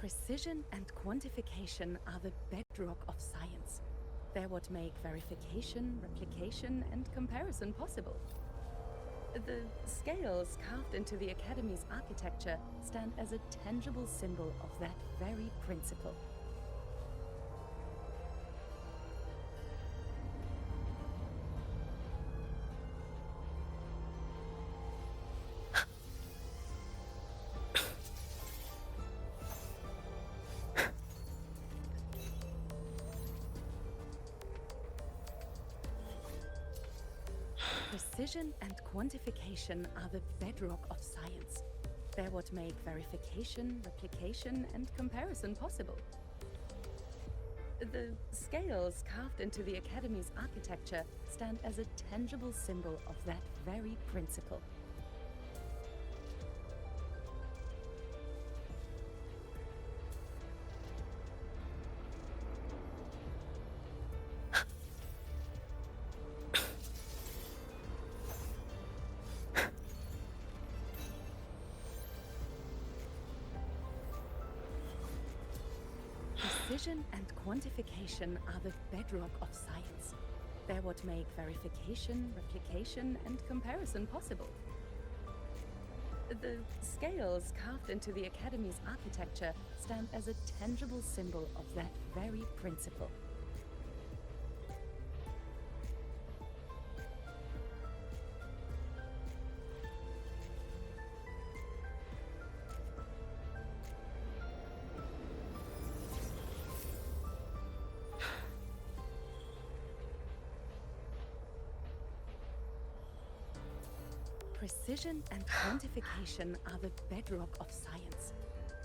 Precision and quantification are the bedrock of science. They're what make verification, replication, and comparison possible. The scales carved into the Academy's architecture stand as a tangible symbol of that very principle. Precision and quantification are the bedrock of science. They're what make verification, replication, and comparison possible. The scales carved into the Academy's architecture stand as a tangible symbol of that very principle. Precision and quantification are the bedrock of science. They're what make verification, replication, and comparison possible. The scales carved into the Academy's architecture stand as a tangible symbol of that very principle. Precision and quantification are the bedrock of science.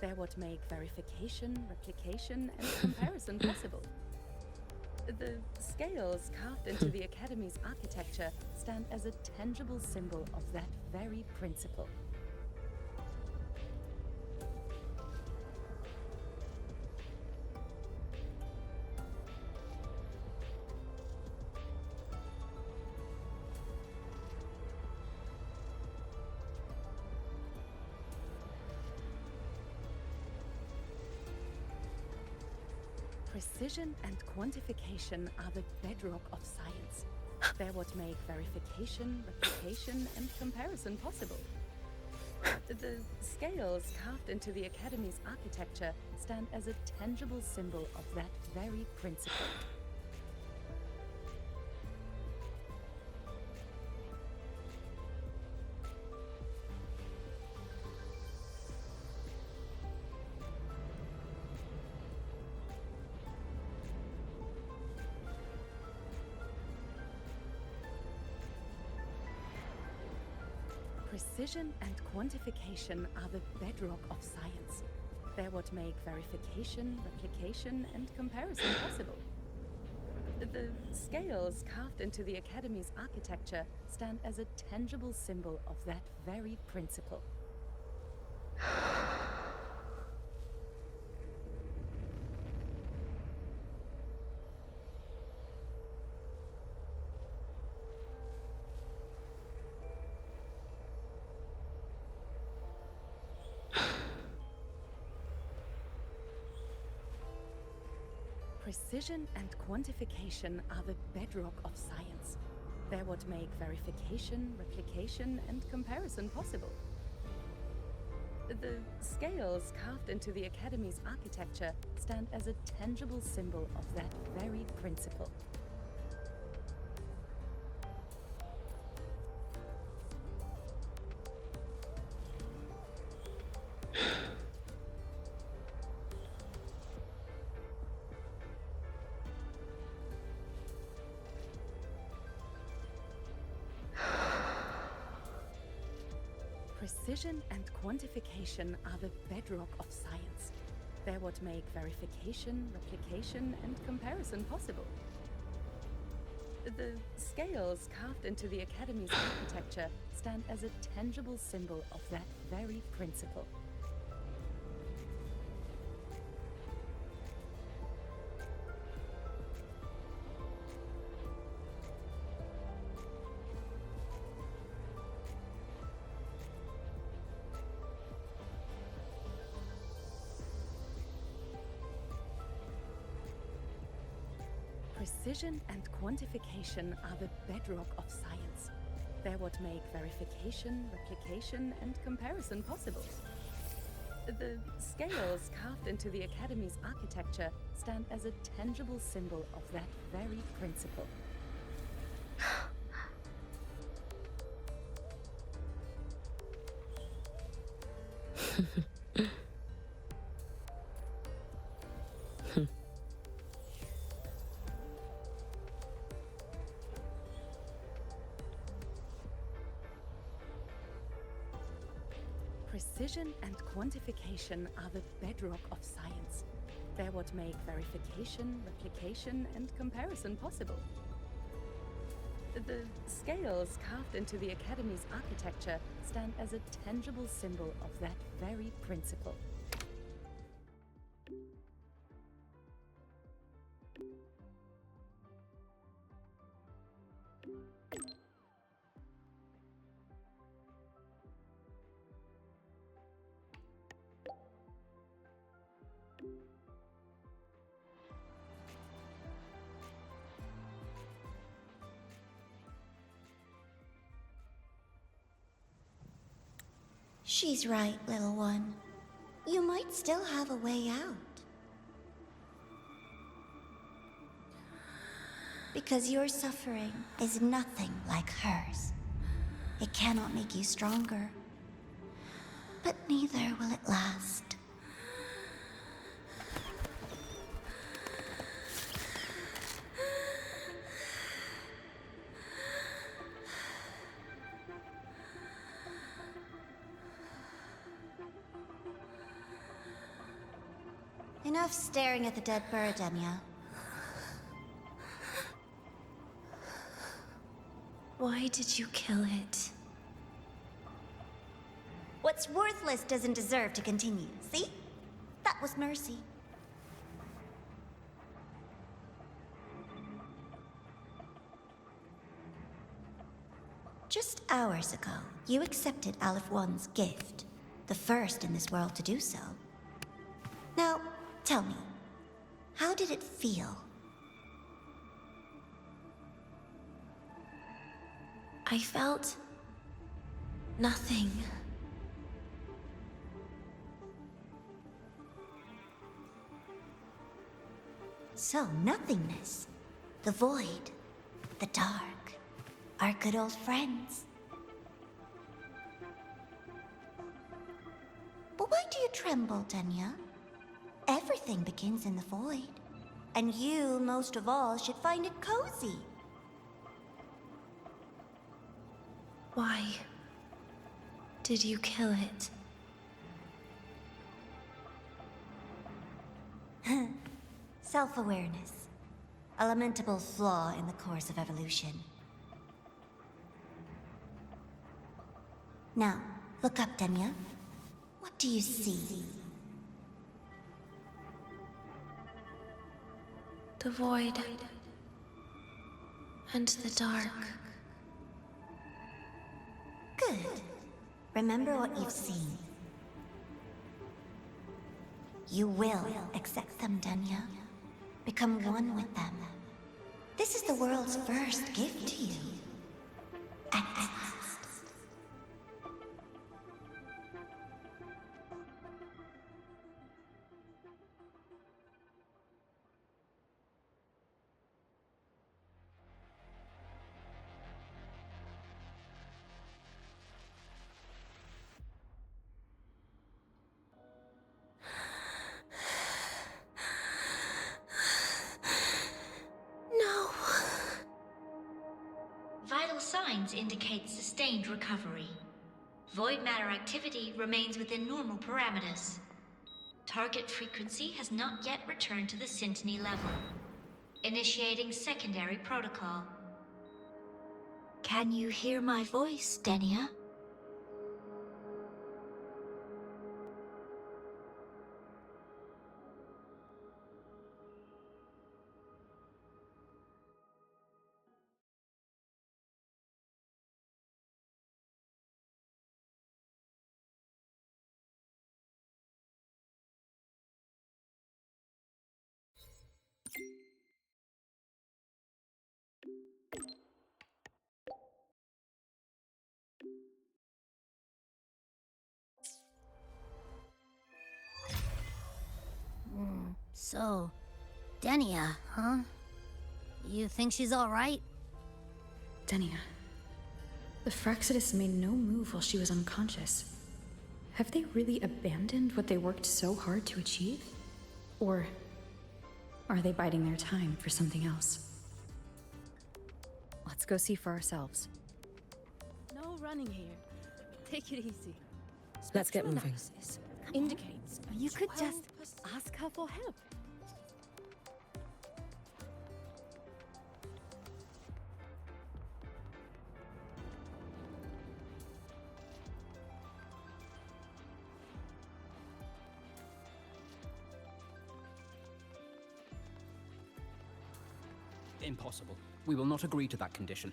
They're what make verification, replication, and comparison possible. The scales carved into the Academy's architecture stand as a tangible symbol of that very principle. Precision and quantification are the bedrock of science. They're what make verification, replication, and comparison possible. The scales carved into the Academy's architecture stand as a tangible symbol of that very principle. Precision and quantification are the bedrock of science. They're what make verification, replication, and comparison possible. The scales carved into the Academy's architecture stand as a tangible symbol of that very principle. Precision and quantification are the bedrock of science. They're what make verification, replication, and comparison possible. The scales carved into the Academy's architecture stand as a tangible symbol of that very principle. Precision and quantification are the bedrock of science. They're what make verification, replication, and comparison possible. The scales carved into the Academy's architecture stand as a tangible symbol of that very principle. Precision and quantification are the bedrock of science. They're what make verification, replication, and comparison possible. The scales carved into the Academy's architecture stand as a tangible symbol of that very principle. Precision and quantification are the bedrock of science. They're what make verification, replication, and comparison possible. The scales carved into the Academy's architecture stand as a tangible symbol of that very principle. She's right, little one. You might still have a way out. Because your suffering is nothing like hers. It cannot make you stronger. But neither will it last. Enough staring at the dead bird, Enya. Why did you kill it? What's worthless doesn't deserve to continue, see? That was mercy. Just hours ago, you accepted Aleph One's gift, the first in this world to do so. Now, tell me, how did it feel? I felt nothing. So, nothingness, the void, the dark, our good old friends. But why do you tremble, Enya? Everything begins in the void, and you, most of all, should find it cozy. Why did you kill it? Self-awareness. A lamentable flaw in the course of evolution. Now, look up, Enya. What do you see? The void and the dark. Good. Remember what you've seen. You will accept them, Enya. Become one with them. This is the world's first gift to you. At last. No. Vital signs indicate sustained recovery. Void matter activity remains within normal parameters. Target frequency has not yet returned to the Syntony level. Initiating secondary protocol. Can you hear my voice, Enya? So, Denia, huh? You think she's alright? Denia. The Fractsidus made no move while she was unconscious. Have they really abandoned what they worked so hard to achieve? Or are they biding their time for something else? Let's go see for ourselves. No running here. Take it easy. Let's get moving. Analysis indicates you could just ask her for help. Impossible. We will not agree to that condition.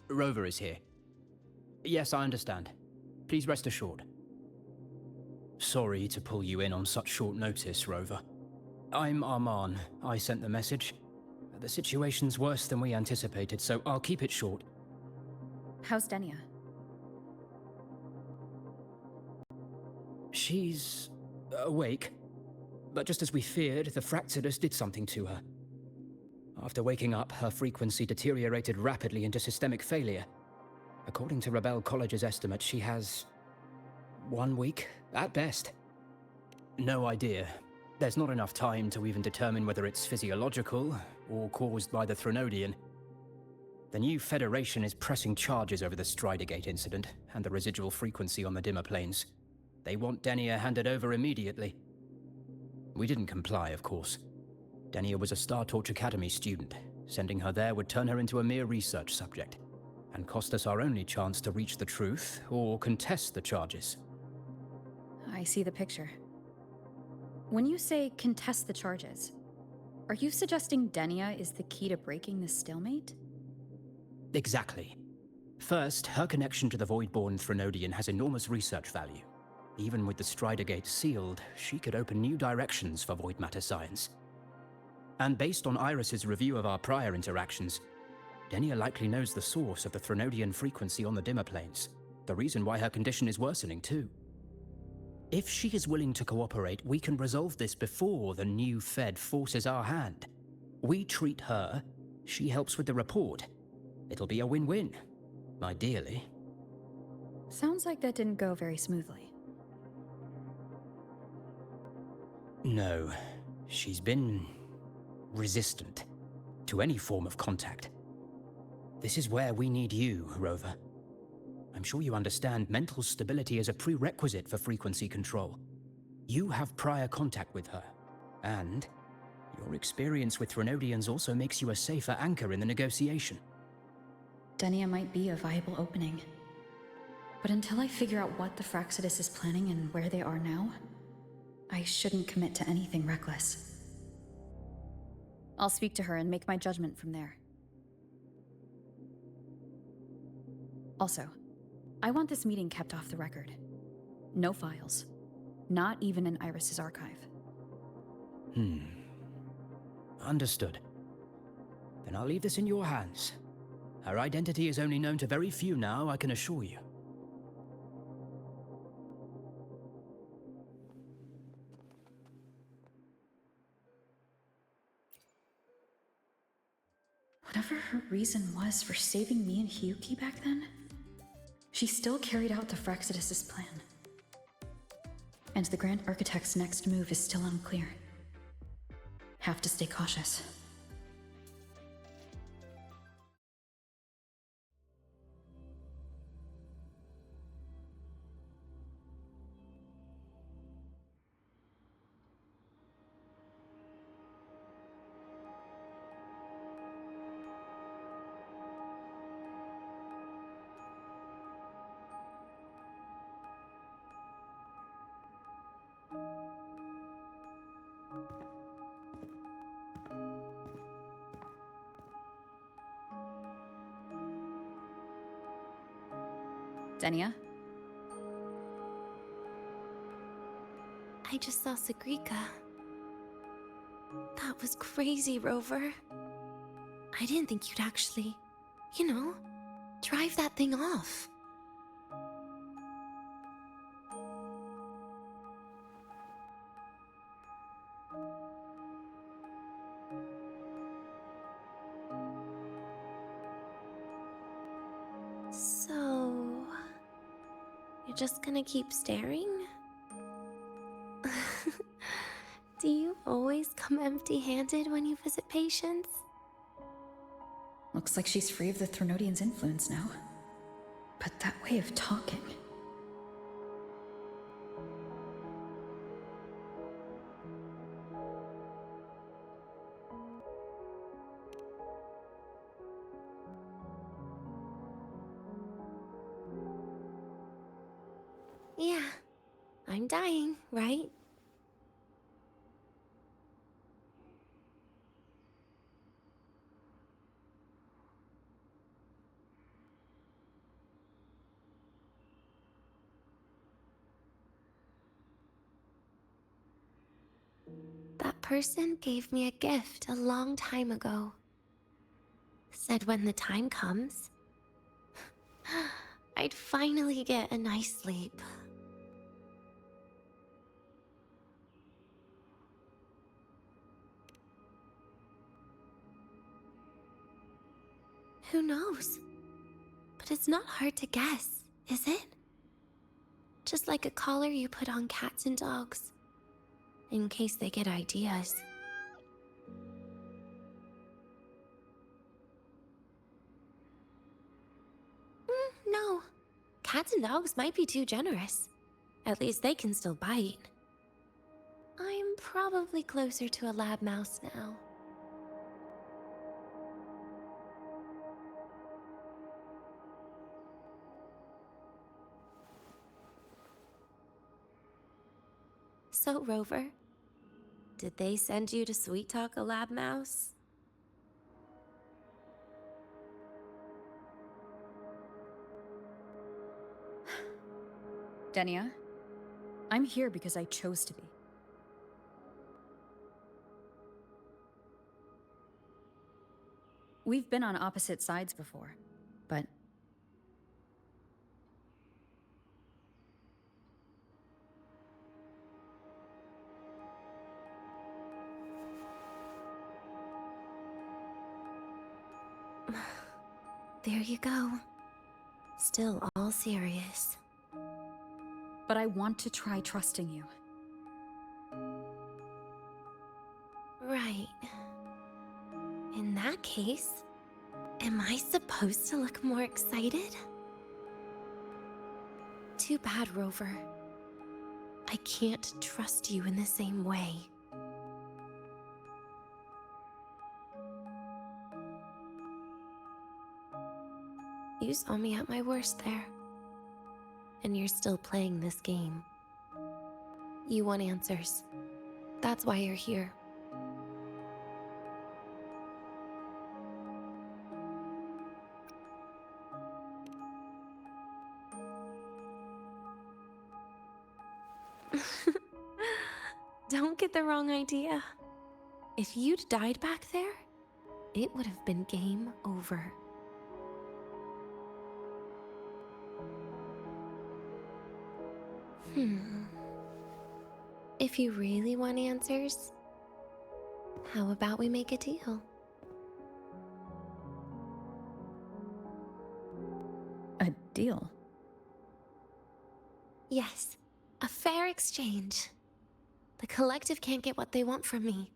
Rover is here. Yes, I understand. Please rest assured. Sorry to pull you in on such short notice, Rover. I'm Arman. I sent the message. The situation's worse than we anticipated, so I'll keep it short. How's Denia? She's awake. But just as we feared, the Fractsidus did something to her. After waking up, her frequency deteriorated rapidly into systemic failure. According to Rebel College's estimate, she has 1 week, at best. No idea. There's not enough time to even determine whether it's physiological or caused by the Threnodian. The new Federation is pressing charges over the Stridergate incident and the residual frequency on the dimmer planes. They want Denia handed over immediately. We didn't comply, of course. Denia was a Star Torch Academy student. Sending her there would turn her into a mere research subject, and cost us our only chance to reach the truth or contest the charges. I see the picture. When you say contest the charges, are you suggesting Denia is the key to breaking this stalemate? Exactly. First, her connection to the Voidborn Threnodian has enormous research value. Even with the Stridergate sealed, she could open new directions for void matter science. And based on Iris's review of our prior interactions, Denia likely knows the source of the Threnodian frequency on the dimmer planes, the reason why her condition is worsening too. If she is willing to cooperate, we can resolve this before the new Fed forces our hand. We treat her, she helps with the report. It'll be a win-win, ideally. Sounds like that didn't go very smoothly. No, she's been resistant to any form of contact. This is where we need you, Rover. I'm sure you understand mental stability is a prerequisite for frequency control. You have prior contact with her, and your experience with Threnodians also makes you a safer anchor in the negotiation. Denia might be a viable opening. But until I figure out what the Fractsidus is planning and where they are now, I shouldn't commit to anything reckless. I'll speak to her and make my judgment from there. Also, I want this meeting kept off the record. No files. Not even in Iris's archive. Understood. Then I'll leave this in your hands. Her identity is only known to very few now, I can assure you. Whatever her reason was for saving me and Hyuki back then, she still carried out the Fractsidus' plan. And the Grand Architect's next move is still unclear. Have to stay cautious. Denia? I just saw Sagrika. That was crazy, Rover. I didn't think you'd actually, drive that thing off. So, you're just gonna keep staring? Do you always come empty-handed when you visit patients? Looks like she's free of the Threnodian's influence now. But that way of talking... Yeah, I'm dying, right? That person gave me a gift a long time ago. Said when the time comes, I'd finally get a nice sleep. Who knows? But it's not hard to guess, is it? Just like a collar you put on cats and dogs, in case they get ideas. No. Cats and dogs might be too generous. At least they can still bite. I'm probably closer to a lab mouse now. So, Rover, did they send you to sweet talk a lab mouse? Denia, I'm here because I chose to be. We've been on opposite sides before, but... There you go. Still all serious. But I want to try trusting you. Right. In that case, am I supposed to look more excited? Too bad, Rover. I can't trust you in the same way. You saw me at my worst there. And you're still playing this game. You want answers. That's why you're here. Don't get the wrong idea. If you'd died back there, it would have been game over. If you really want answers, how about we make a deal? A deal? Yes, a fair exchange. The collective can't get what they want from me.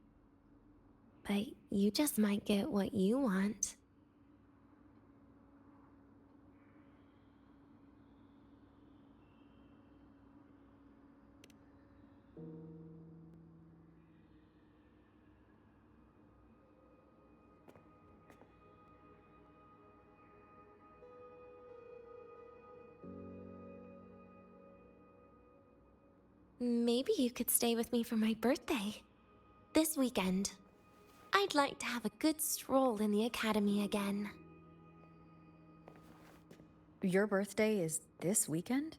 But you just might get what you want. Maybe you could stay with me for my birthday. This weekend. I'd like to have a good stroll in the academy again. Your birthday is this weekend?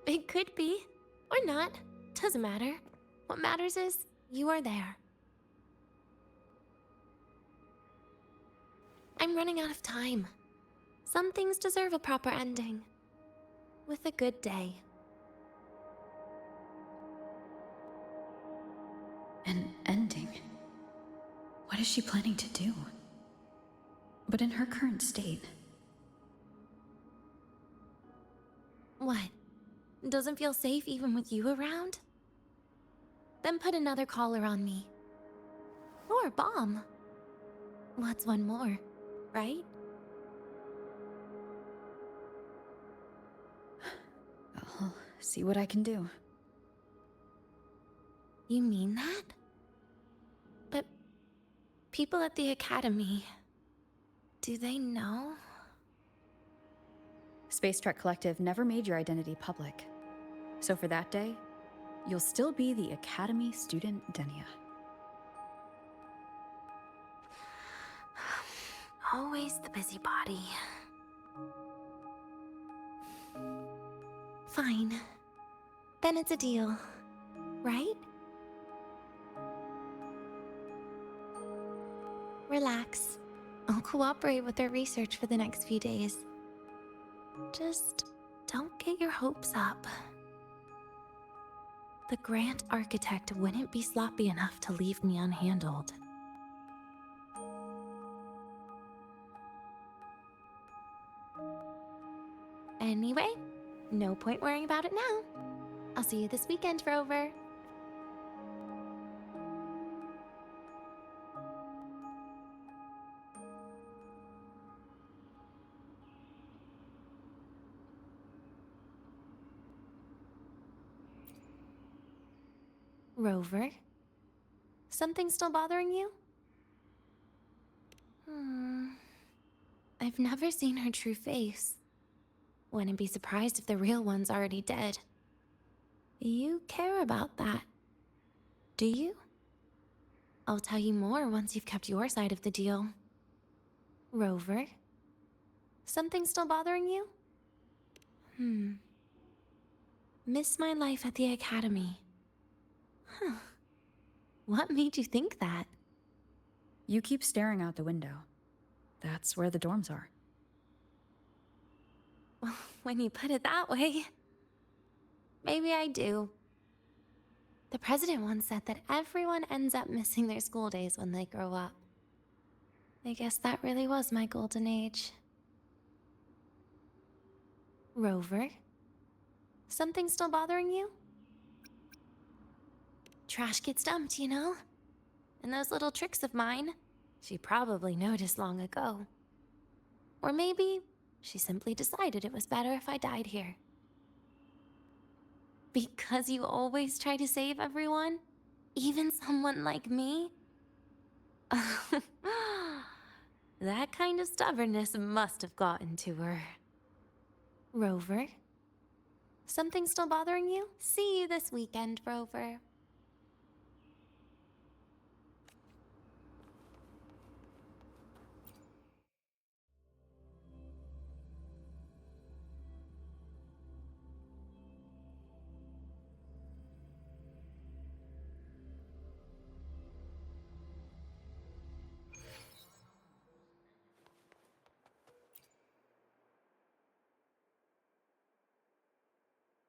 It could be, or not. Doesn't matter. What matters is, you are there. I'm running out of time. Some things deserve a proper ending. With a good day. An ending? What is she planning to do? But in her current state, What? Doesn't feel safe even with you around? Then put another collar on me. Or a bomb. What's one more, right? I'll see what I can do. You mean that? But people at the academy, do they know? Space Trek Collective never made your identity public. So for that day, you'll still be the Academy student Denia. Always the busybody. Fine. Then it's a deal, right? Relax. I'll cooperate with their research for the next few days. Just don't get your hopes up. The Grant Architect wouldn't be sloppy enough to leave me unhandled. Anyway, no point worrying about it now. I'll see you this weekend, Rover. Rover? Something still bothering you? I've never seen her true face. Wouldn't be surprised if the real one's already dead. You care about that, do you? I'll tell you more once you've kept your side of the deal. Rover? Something still bothering you? Miss my life at the academy. Huh. What made you think that? You keep staring out the window. That's where the dorms are. Well, when you put it that way, maybe I do. The president once said that everyone ends up missing their school days when they grow up. I guess that really was my golden age. Rover? Something still bothering you? Trash gets dumped, you know? And those little tricks of mine, she probably noticed long ago. Or maybe she simply decided it was better if I died here. Because you always try to save everyone? Even someone like me? That kind of stubbornness must have gotten to her. Rover? Something still bothering you? See you this weekend, Rover.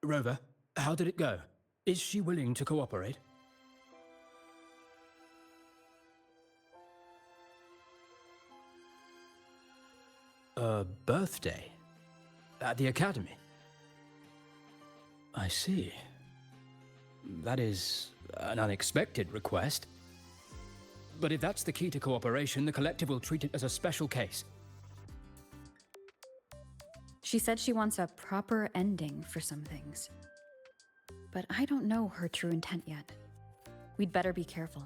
Rover, how did it go? Is she willing to cooperate? A birthday? At the academy? I see. That is an unexpected request. But if that's the key to cooperation, the Collective will treat it as a special case. She said she wants a proper ending for some things. But I don't know her true intent yet. We'd better be careful.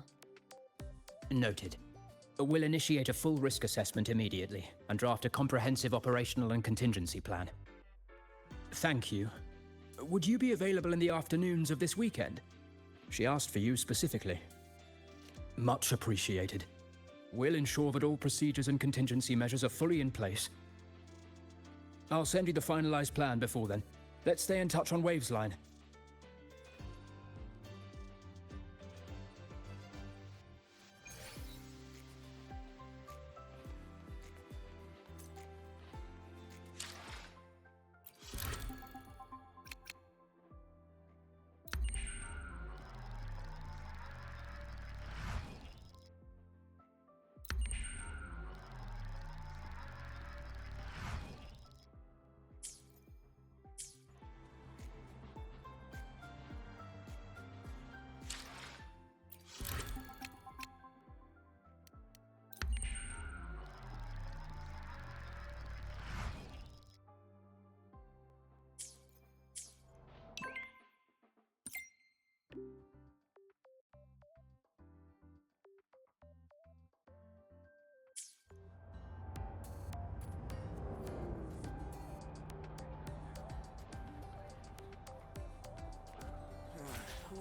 Noted. We'll initiate a full risk assessment immediately and draft a comprehensive operational and contingency plan. Thank you. Would you be available in the afternoons of this weekend? She asked for you specifically. Much appreciated. We'll ensure that all procedures and contingency measures are fully in place. I'll send you the finalized plan before then. Let's stay in touch on Waves Line.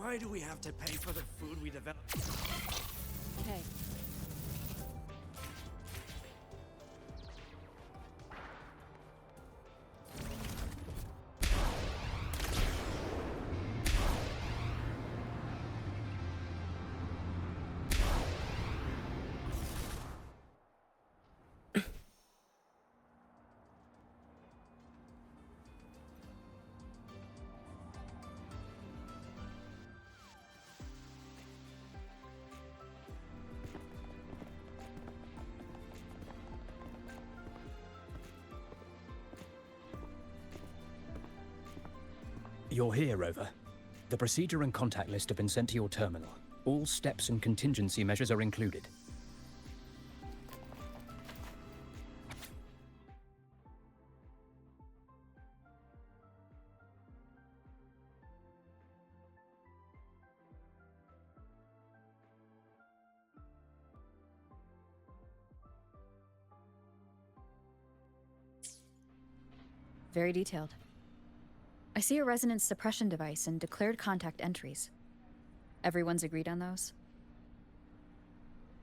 Why do we have to pay for the food we develop? Okay. You're here, Rover. The procedure and contact list have been sent to your terminal. All steps and contingency measures are included. Very detailed. I see a resonance suppression device and declared contact entries. Everyone's agreed on those?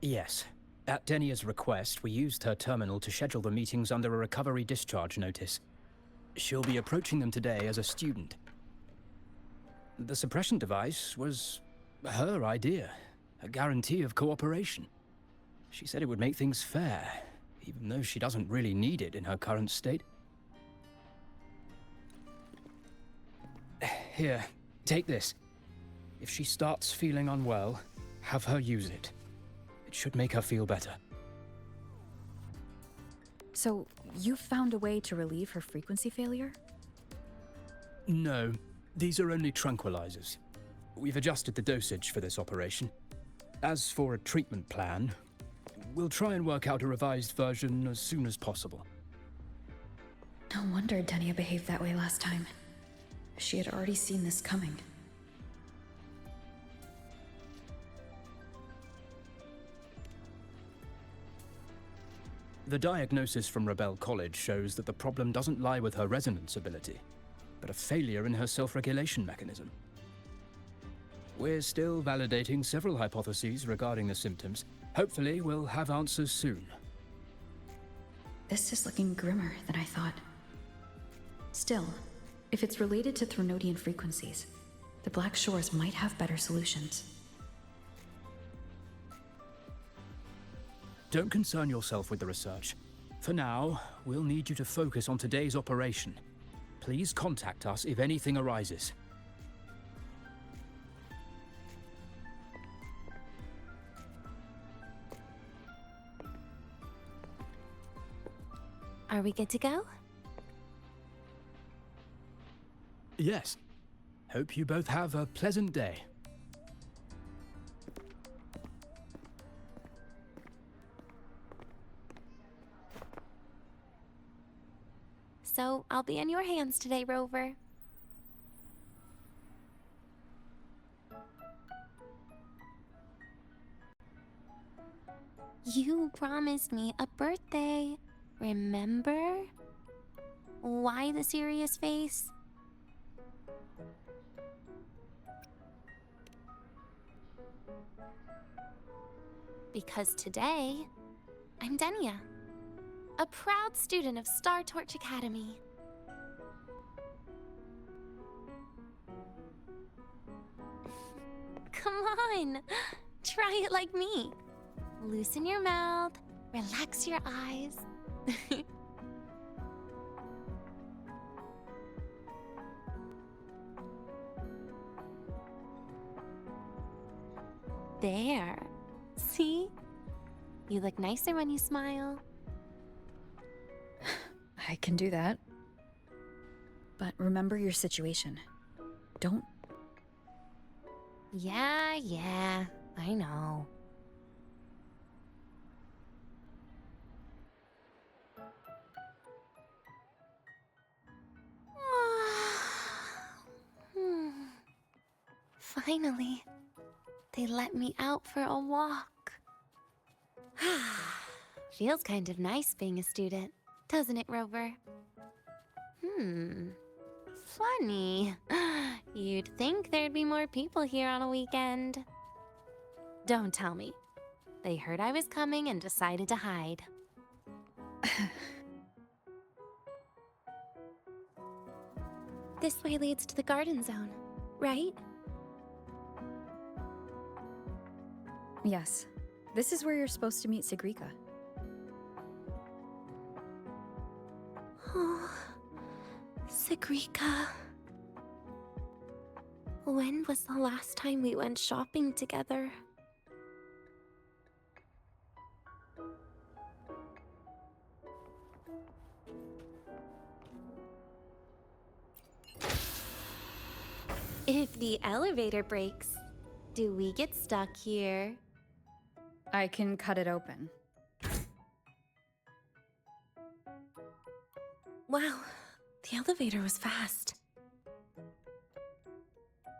Yes. At Denia's request, we used her terminal to schedule the meetings under a recovery discharge notice. She'll be approaching them today as a student. The suppression device was her idea, a guarantee of cooperation. She said it would make things fair, even though she doesn't really need it in her current state. Here, take this. If she starts feeling unwell, have her use it. It should make her feel better. So, you found a way to relieve her frequency failure? No, these are only tranquilizers. We've adjusted the dosage for this operation. As for a treatment plan, we'll try and work out a revised version as soon as possible. No wonder Denia behaved that way last time. She had already seen this coming. The diagnosis from Rebel College shows that the problem doesn't lie with her resonance ability, but a failure in her self-regulation mechanism. We're still validating several hypotheses regarding the symptoms. Hopefully, we'll have answers soon. This is looking grimmer than I thought. Still, if it's related to Threnodian frequencies, the Black Shores might have better solutions. Don't concern yourself with the research. For now, we'll need you to focus on today's operation. Please contact us if anything arises. Are we good to go? Yes. Hope you both have a pleasant day. So, I'll be in your hands today, Rover. You promised me a birthday, remember? Why the serious face? Because today, I'm Denia, a proud student of Star Torch Academy. Come on, try it like me. Loosen your mouth, relax your eyes. There. See? You look nicer when you smile. I can do that. But remember your situation. Don't... Yeah, I know. Finally, they let me out for a walk. Feels kind of nice being a student, doesn't it, Rover? Funny. You'd think there'd be more people here on a weekend. Don't tell me. They heard I was coming and decided to hide. This way leads to the garden zone, right? Yes. This is where you're supposed to meet Sigrika. Oh, Sigrika. When was the last time we went shopping together? If the elevator breaks, do we get stuck here? I can cut it open. Wow, the elevator was fast.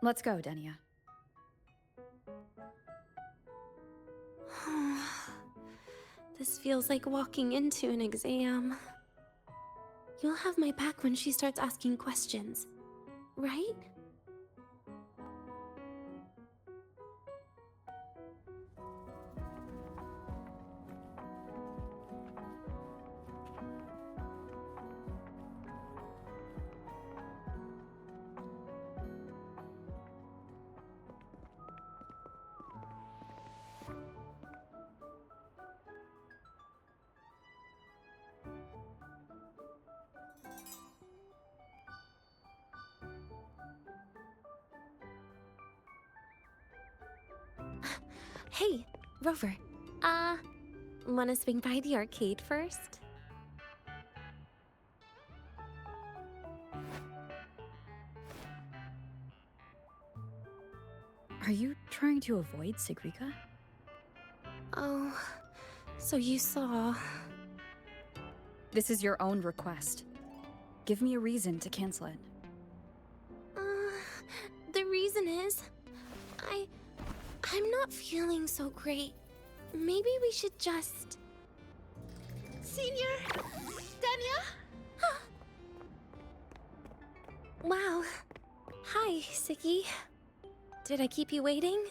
Let's go, Denia. This feels like walking into an exam. You'll have my back when she starts asking questions, right? Hey, Rover. Wanna swing by the arcade first? Are you trying to avoid Sigrika? Oh, so you saw... This is your own request. Give me a reason to cancel it. The reason is... I'm not feeling so great. Maybe we should just... Senior! Denia! Wow. Hi, Siggy. Did I keep you waiting?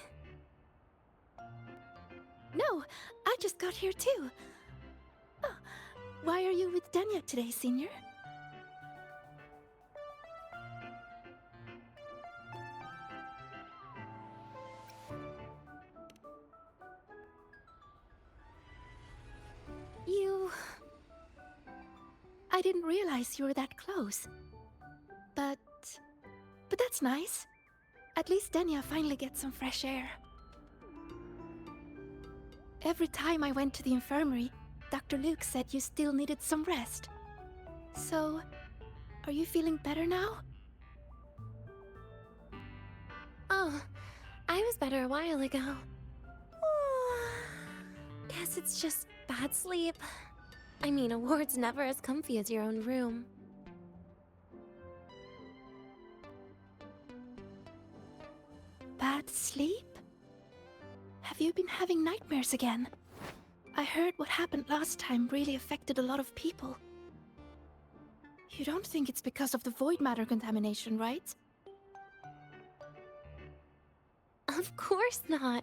No, I just got here too. Oh, why are you with Denia today, Senior? I didn't realize you were that close. But that's nice. At least Denia finally gets some fresh air. Every time I went to the infirmary, Dr. Luke said you still needed some rest. So, are you feeling better now? Oh, I was better a while ago. Guess it's just bad sleep. I mean, a ward's never as comfy as your own room. Bad sleep? Have you been having nightmares again? I heard what happened last time really affected a lot of people. You don't think it's because of the void matter contamination, right? Of course not.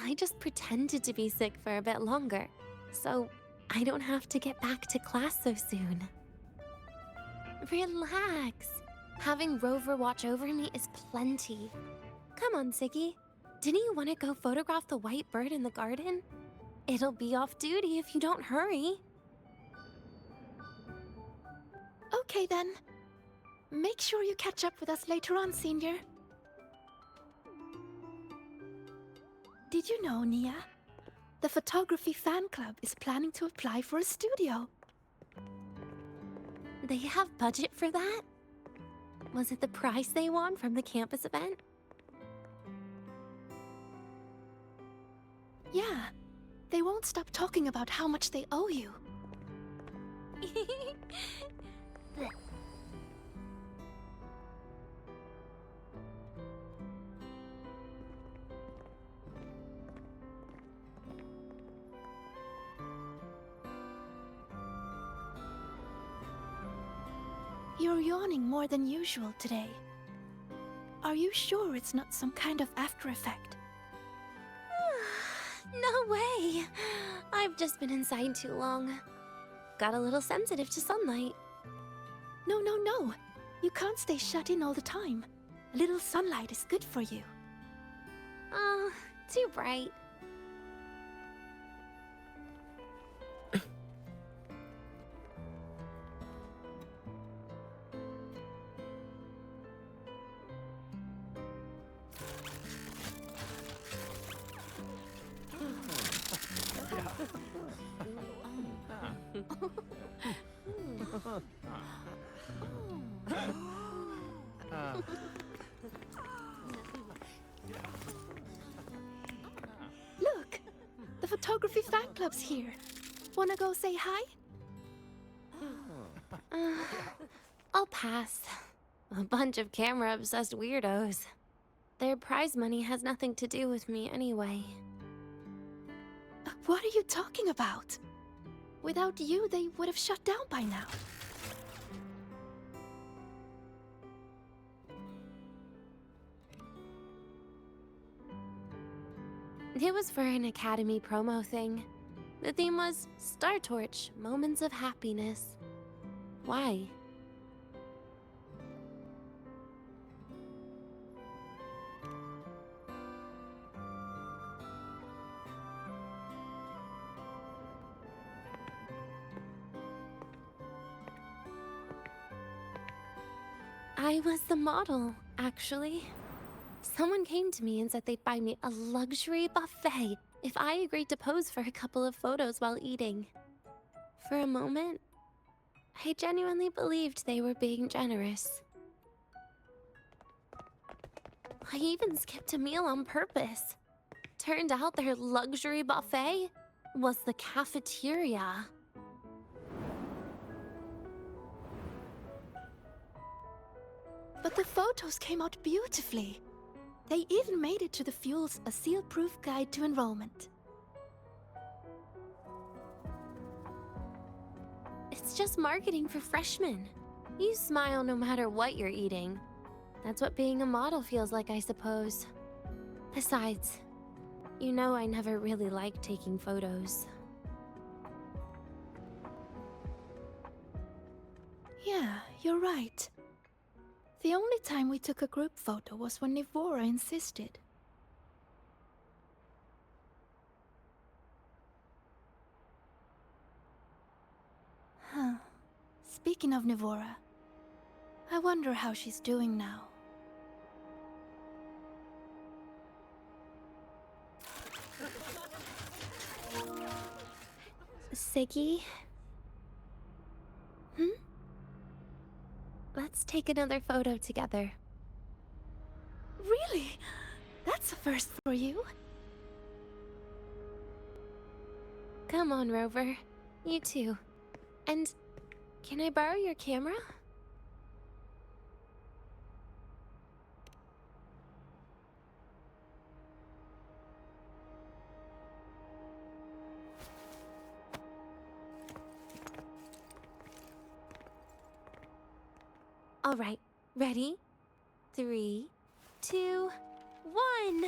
I just pretended to be sick for a bit longer, so I don't have to get back to class so soon. Relax. Having Rover watch over me is plenty. Come on, Siggy. Didn't you want to go photograph the white bird in the garden? It'll be off duty if you don't hurry. Okay then. Make sure you catch up with us later on, Senior. Did you know, Nia? The photography fan club is planning to apply for a studio. They have budget for that? Was it the prize they won from the campus event? Yeah. They won't stop talking about how much they owe you. You're yawning more than usual today. Are you sure it's not some kind of after effect? No way! I've just been inside too long. Got a little sensitive to sunlight. No, no, no. You can't stay shut in all the time. A little sunlight is good for you. Oh, too bright. Look! The photography fan club's here. Wanna go say hi? I'll pass. A bunch of camera-obsessed weirdos. Their prize money has nothing to do with me anyway. What are you talking about? Without you, they would have shut down by now. It was for an Academy promo thing. The theme was Star Torch, Moments of Happiness. Why? I was the model, actually. Someone came to me and said they'd buy me a luxury buffet if I agreed to pose for a couple of photos while eating. For a moment, I genuinely believed they were being generous. I even skipped a meal on purpose. Turned out their luxury buffet was the cafeteria. But the photos came out beautifully. They even made it to the Fuel's A Seal-Proof Guide to Enrollment. It's just marketing for freshmen. You smile no matter what you're eating. That's what being a model feels like, I suppose. Besides, you know I never really liked taking photos. Yeah, you're right. The only time we took a group photo was when Nivora insisted. Huh. Speaking of Nivora, I wonder how she's doing now. Segue? Let's take another photo together. Really? That's a first for you. Come on, Rover. You too. And can I borrow your camera? All right, ready? 3, 2, 1.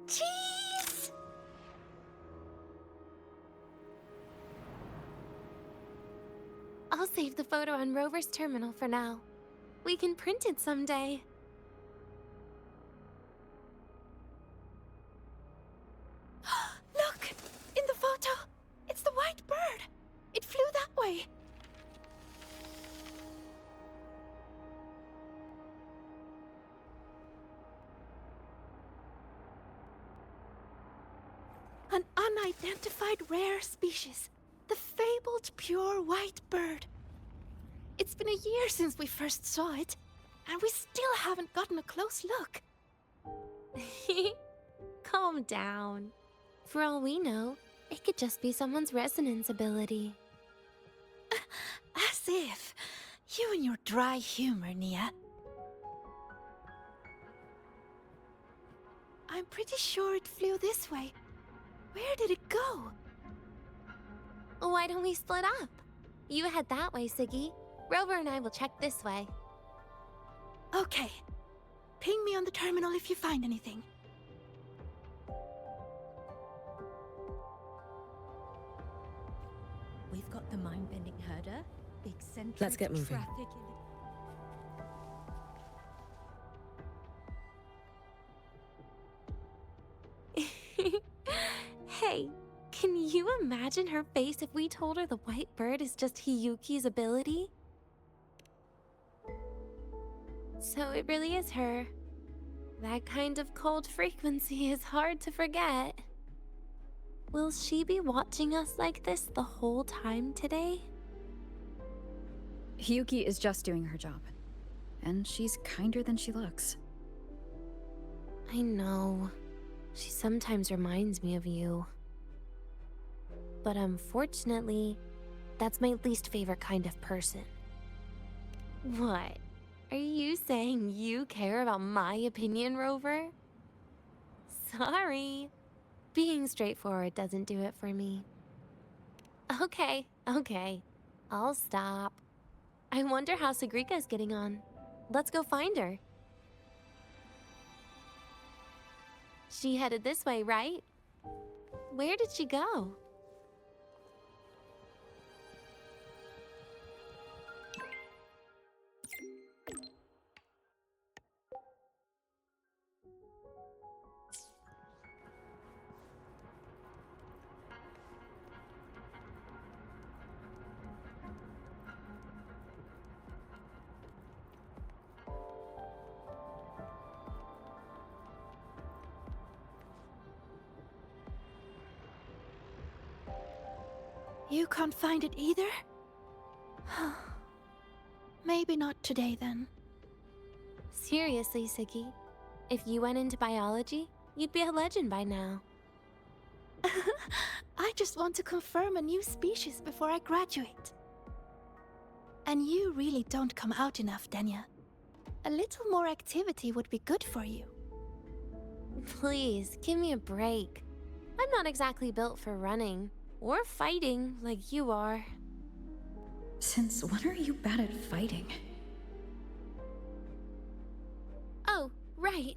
Cheese! I'll save the photo on Rover's terminal for now. We can print it someday. Look! In the photo! It's the white bird! It flew that way! An unidentified rare species. The fabled pure white bird. It's been a year since we first saw it, and we still haven't gotten a close look. Calm down. For all we know, it could just be someone's resonance ability. As if. You and your dry humor, Nia. I'm pretty sure it flew this way. Where did it go? Why don't we split up? You head that way, Siggy. Rover and I will check this way. Okay. Ping me on the terminal if you find anything. We've got the mind-bending herder, eccentric Let's get moving. traffic Hey, can you imagine her face if we told her the white bird is just Hiyuki's ability? So it really is her. That kind of cold frequency is hard to forget. Will she be watching us like this the whole time today? Hiyuki is just doing her job. And she's kinder than she looks. I know. She sometimes reminds me of you. But unfortunately, that's my least favorite kind of person. What? Are you saying you care about my opinion, Rover? Sorry. Being straightforward doesn't do it for me. Okay. I'll stop. I wonder how Sagrika's getting on. Let's go find her. She headed this way, right? Where did she go? You can't find it either? Maybe not today then. Seriously, Siggy. If you went into biology, you'd be a legend by now. I just want to confirm a new species before I graduate. And you really don't come out enough, Denya. A little more activity would be good for you. Please, give me a break. I'm not exactly built for running or fighting like you are. Since when are you bad at fighting? Oh, right.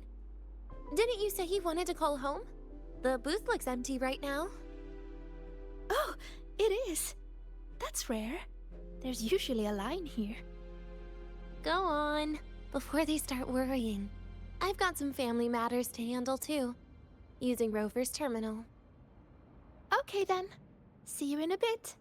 Didn't you say you wanted to call home? The booth looks empty right now. Oh, it is. That's rare. There's usually a line here. Go on, before they start worrying. I've got some family matters to handle too, using Rover's terminal. Okay then. See you in a bit.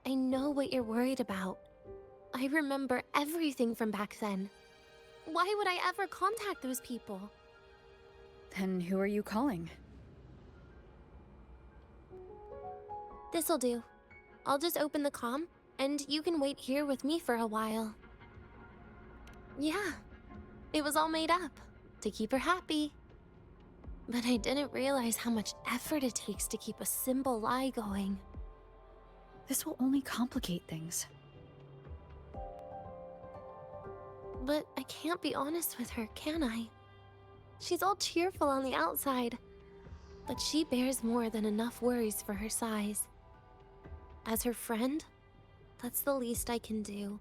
I know what you're worried about. I remember everything from back then. Why would I ever contact those people? Then who are you calling? This'll do. I'll just open the comm, and you can wait here with me for a while. Yeah, it was all made up, to keep her happy. But I didn't realize how much effort it takes to keep a simple lie going. This will only complicate things. But I can't be honest with her, can I? She's all cheerful on the outside, but she bears more than enough worries for her size. As her friend, that's the least I can do.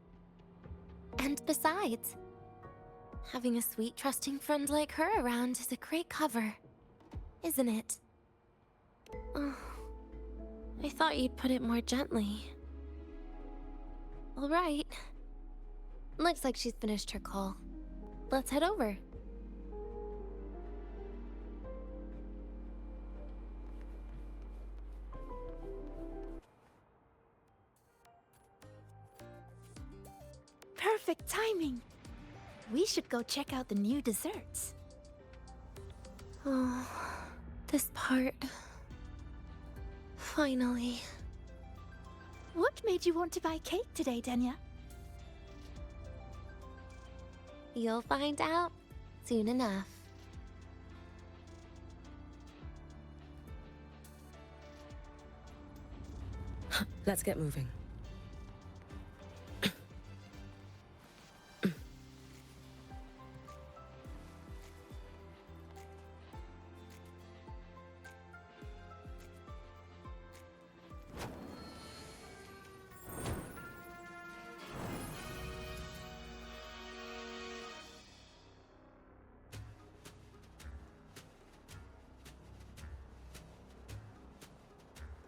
And besides, having a sweet, trusting friend like her around is a great cover, isn't it? Oh, I thought you'd put it more gently. All right. Looks like she's finished her call. Let's head over. Perfect timing. We should go check out the new desserts. Oh, this part. Finally. What made you want to buy cake today, Denya? You'll find out soon enough. Let's get moving.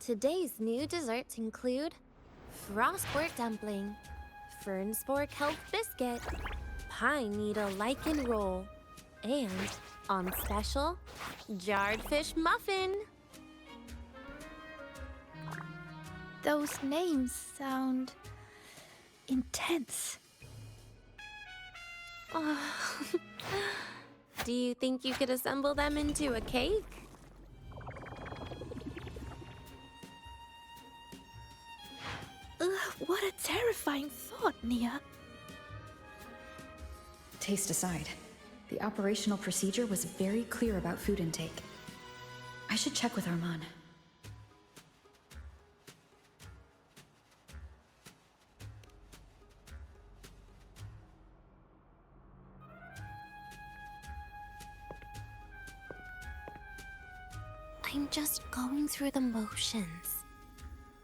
Today's new desserts include frostwort dumpling, fern spore kelp biscuit, pine needle lichen roll, and, on special, jarred fish muffin. Those names sound intense. Do you think you could assemble them into a cake? What a terrifying thought, Nia. Taste aside, the operational procedure was very clear about food intake. I should check with Arman. I'm just going through the motions.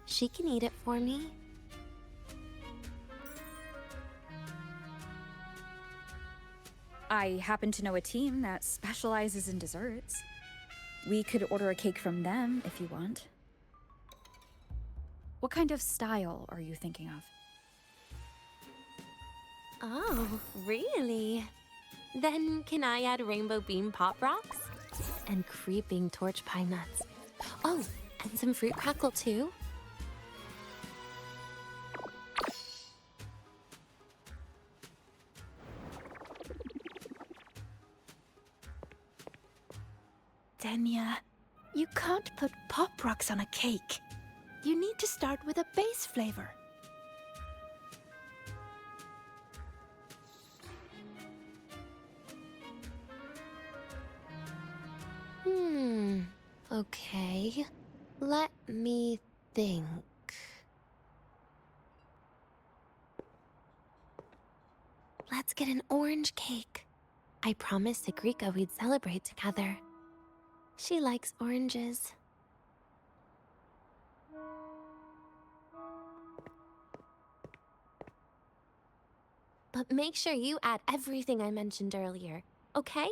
She can eat it for me. I happen to know a team that specializes in desserts. We could order a cake from them if you want. What kind of style are you thinking of? Oh, really? Then can I add rainbow bean pop rocks? And creeping torch pine nuts. Oh, and some fruit crackle too? Denya, you can't put pop rocks on a cake. You need to start with a base flavor. Okay. Let me think. Let's get an orange cake. I promised Segrika we'd celebrate together. She likes oranges. But make sure you add everything I mentioned earlier, okay?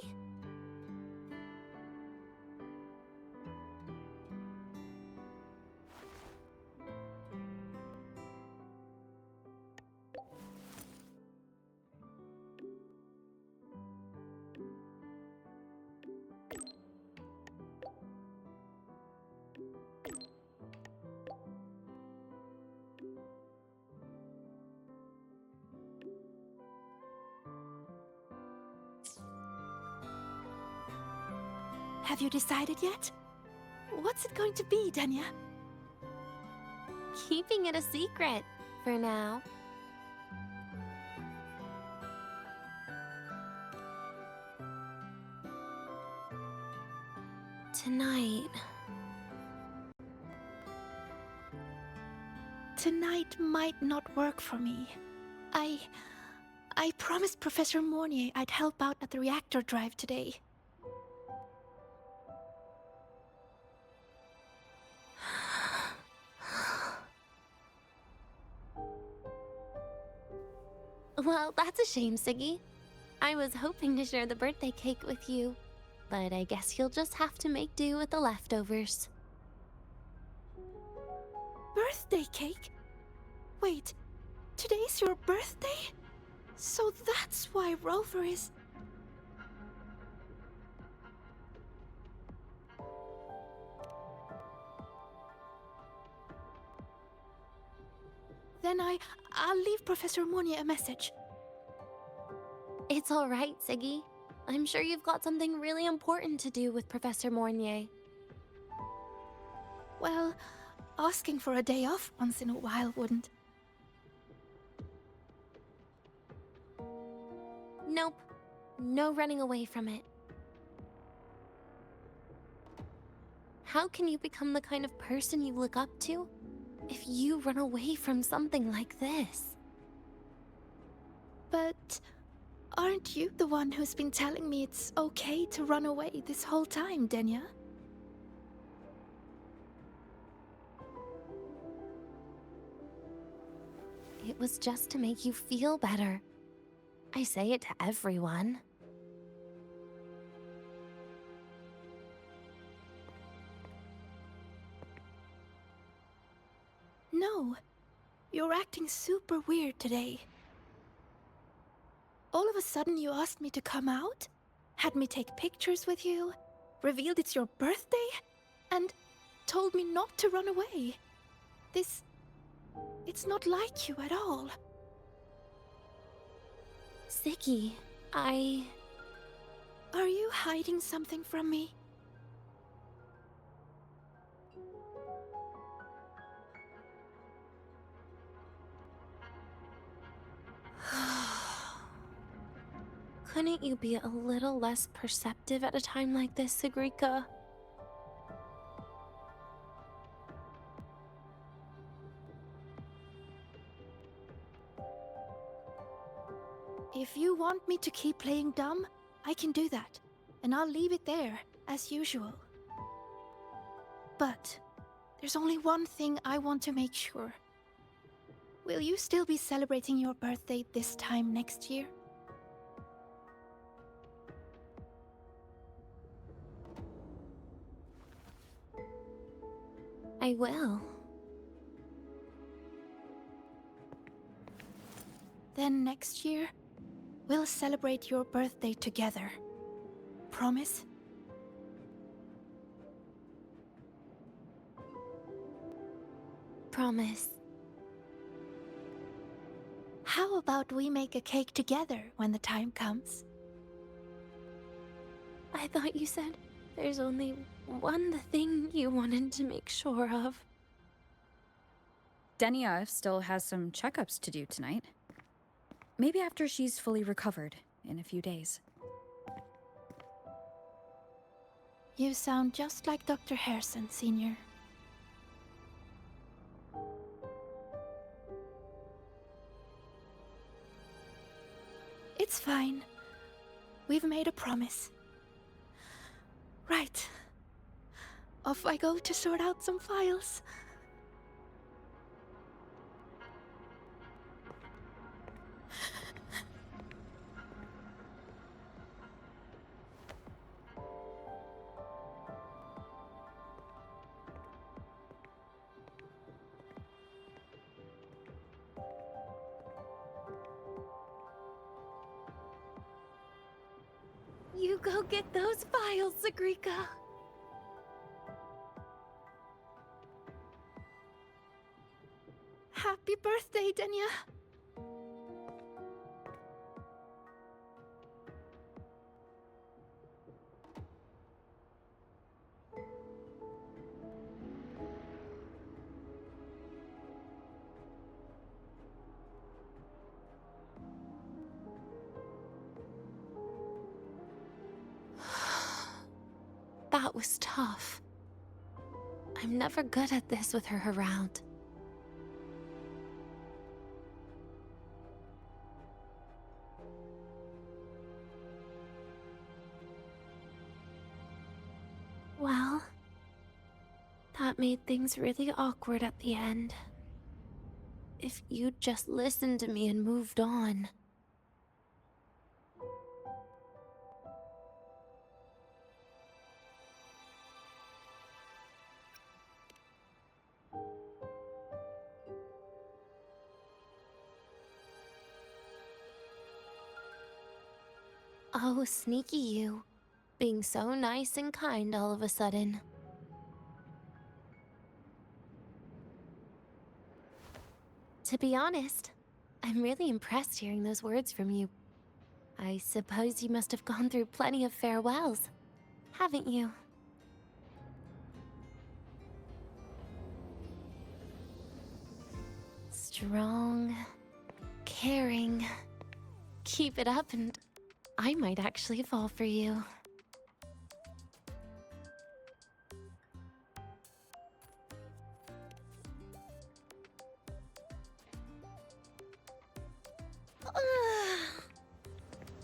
Have you decided yet? What's it going to be, Denya? Keeping it a secret for now. Tonight. Tonight might not work for me. I promised Professor Mornier I'd help out at the reactor drive today. Well, that's a shame, Siggy. I was hoping to share the birthday cake with you, but I guess you'll just have to make do with the leftovers. Birthday cake? Wait, today's your birthday? So that's why Rover is... Then I'll leave Professor Mornier a message. It's all right, Siggy. I'm sure you've got something really important to do with Professor Mornier. Well, asking for a day off once in a while wouldn't. Nope. No running away from it. How can you become the kind of person you look up to if you run away from something like this? But aren't you the one who's been telling me it's okay to run away this whole time, Denya? It was just to make you feel better. I say it to everyone. You're acting super weird today. All of a sudden you asked me to come out, had me take pictures with you, revealed it's your birthday, and told me not to run away. It's not like you at all. Segue, Are you hiding something from me? Couldn't you be a little less perceptive at a time like this, Segrika? If you want me to keep playing dumb, I can do that, and I'll leave it there, as usual. But there's only one thing I want to make sure. Will you still be celebrating your birthday this time next year? I will. Then next year, we'll celebrate your birthday together. Promise? Promise. How about we make a cake together when the time comes? I thought you said there's only one thing you wanted to make sure of. Denia still has some checkups to do tonight. Maybe after she's fully recovered in a few days. You sound just like Dr. Harrison, Senior. It's fine. We've made a promise. Right. Off I go to sort out some files. You go get those files, Segrika. Happy birthday, Denia. That was tough. I'm never good at this with her around. Well, that made things really awkward at the end. If you'd just listened to me and moved on. Oh, sneaky you. Being so nice and kind all of a sudden. To be honest, I'm really impressed hearing those words from you. I suppose you must have gone through plenty of farewells, haven't you? Strong, caring. Keep it up and I might actually fall for you.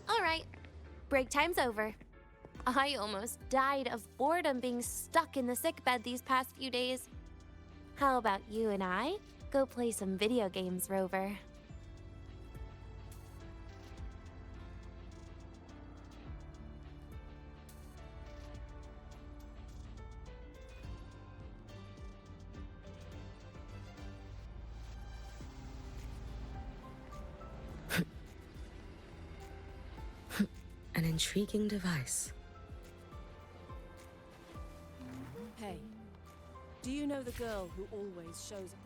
Alright, break time's over. I almost died of boredom being stuck in the sickbed these past few days. How about you and I go play some video games, Rover? An intriguing device. Hey, do you know the girl who always shows up?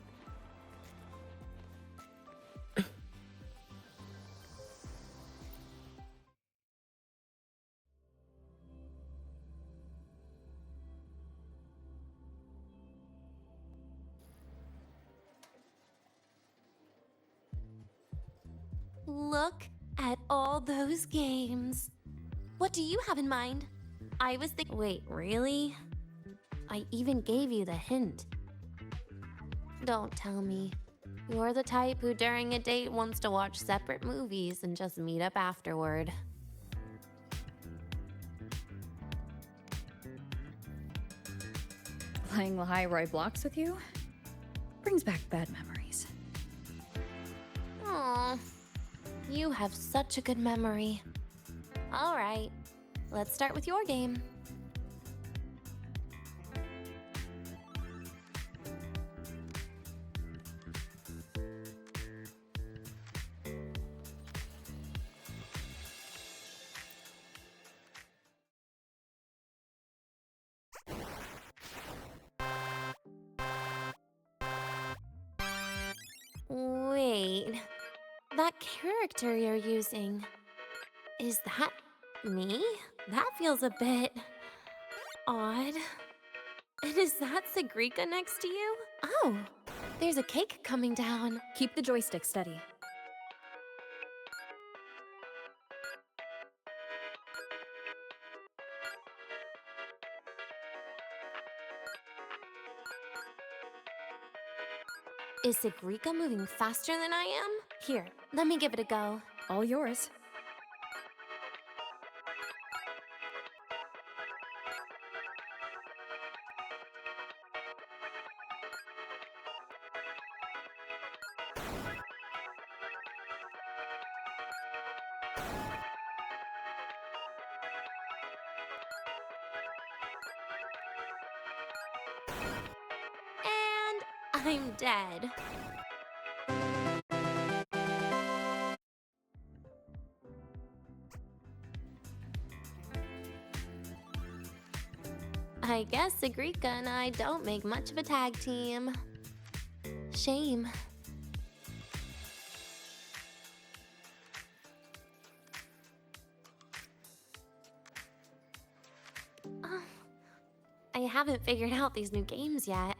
Look at all those games. What do you have in mind? I was thinking. Wait, really? I even gave you the hint. Don't tell me. You're the type who during a date wants to watch separate movies and just meet up afterward. Playing Lahai-Roi blocks with you brings back bad memories. Aw, you have such a good memory. All right, let's start with your game. Wait, that character you're using, is that me? That feels a bit odd. And is that Segrika next to you? Oh, there's a cake coming down. Keep the joystick steady. Is Segrika moving faster than I am? Here, let me give it a go. All yours. And I'm dead. I guess Segrika and I don't make much of a tag team. Shame. I haven't figured out these new games yet.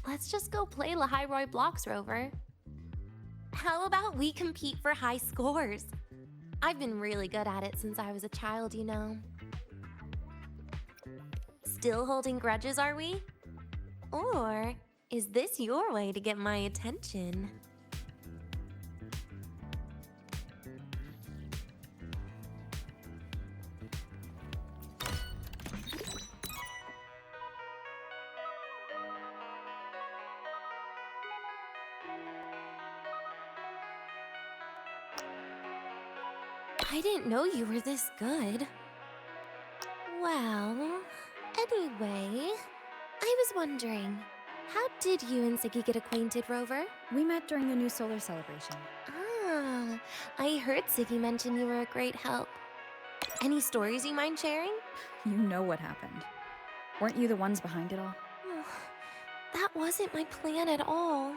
Let's just go play Lahai-Roi blocks, Rover. How about we compete for high scores? I've been really good at it since I was a child, you know. Still holding grudges, are we? Or is this your way to get my attention? I didn't know you were this good. Well, anyway, I was wondering, how did you and Segue get acquainted, Rover? We met during the new solar celebration. Ah, I heard Segue mention you were a great help. Any stories you mind sharing? You know what happened. Weren't you the ones behind it all? That wasn't my plan at all.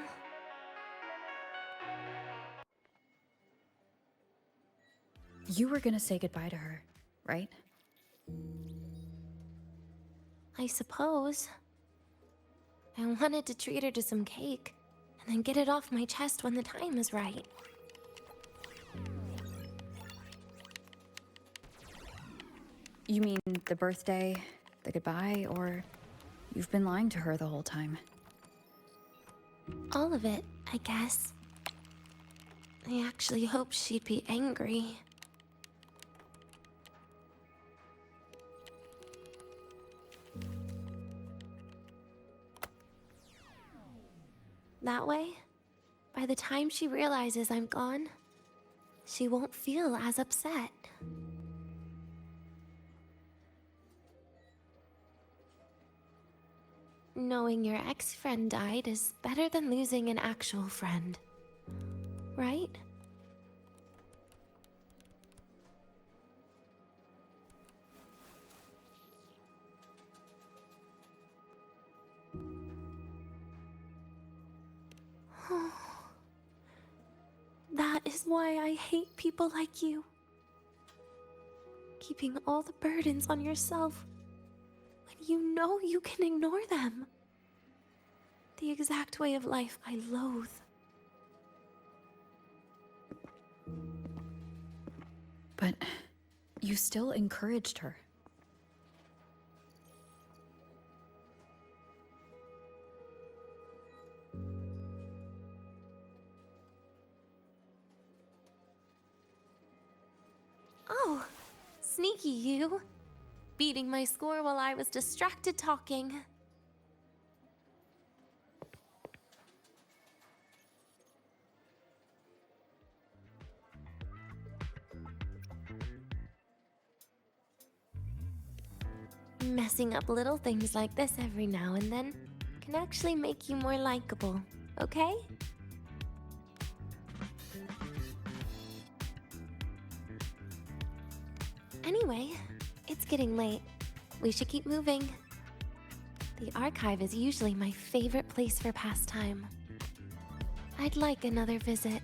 You were gonna say goodbye to her, right? I suppose. I wanted to treat her to some cake, and then get it off my chest when the time is right. You mean the birthday, the goodbye, or you've been lying to her the whole time? All of it, I guess. I actually hoped she'd be angry. That way, by the time she realizes I'm gone, she won't feel as upset. Knowing your ex-friend died is better than losing an actual friend, right? That is why I hate people like you. Keeping all the burdens on yourself when you know you can ignore them. The exact way of life I loathe. But you still encouraged her. Oh, sneaky you. Beating my score while I was distracted talking. Messing up little things like this every now and then can actually make you more likable, okay? Anyway, it's getting late. We should keep moving. The archive is usually my favorite place for pastime. I'd like another visit.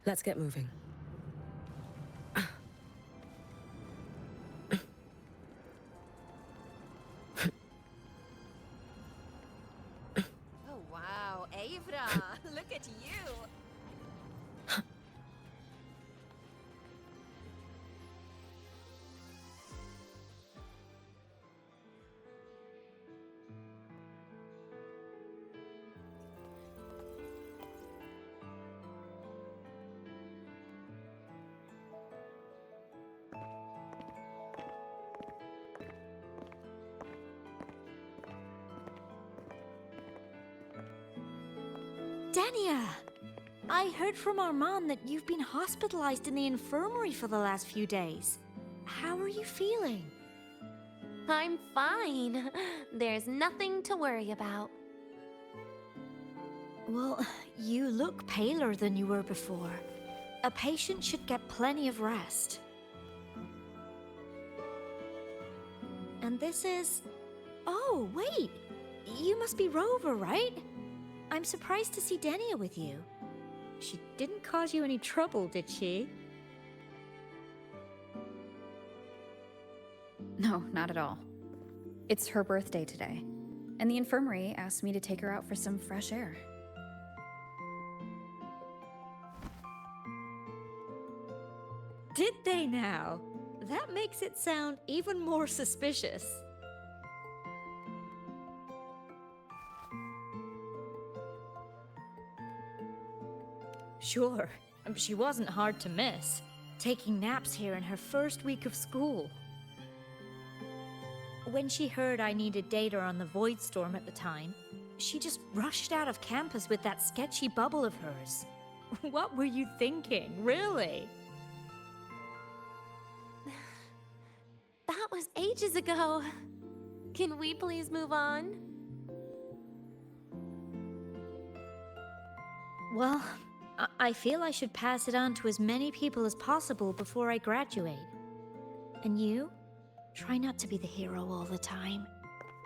Let's get moving. Oh wow, Avra, look at you! Dania! I heard from Armand that you've been hospitalized in the infirmary for the last few days. How are you feeling? I'm fine. There's nothing to worry about. Well, you look paler than you were before. A patient should get plenty of rest. And this is... Oh, wait! You must be Rover, right? I'm surprised to see Dania with you. She didn't cause you any trouble, did she? No, not at all. It's her birthday today, and the infirmary asked me to take her out for some fresh air. Did they now? That makes it sound even more suspicious. Sure, she wasn't hard to miss, taking naps here in her first week of school. When she heard I needed data on the Void Storm at the time, she just rushed out of campus with that sketchy bubble of hers. What were you thinking, really? That was ages ago. Can we please move on? Well, I feel I should pass it on to as many people as possible before I graduate. And you? Try not to be the hero all the time.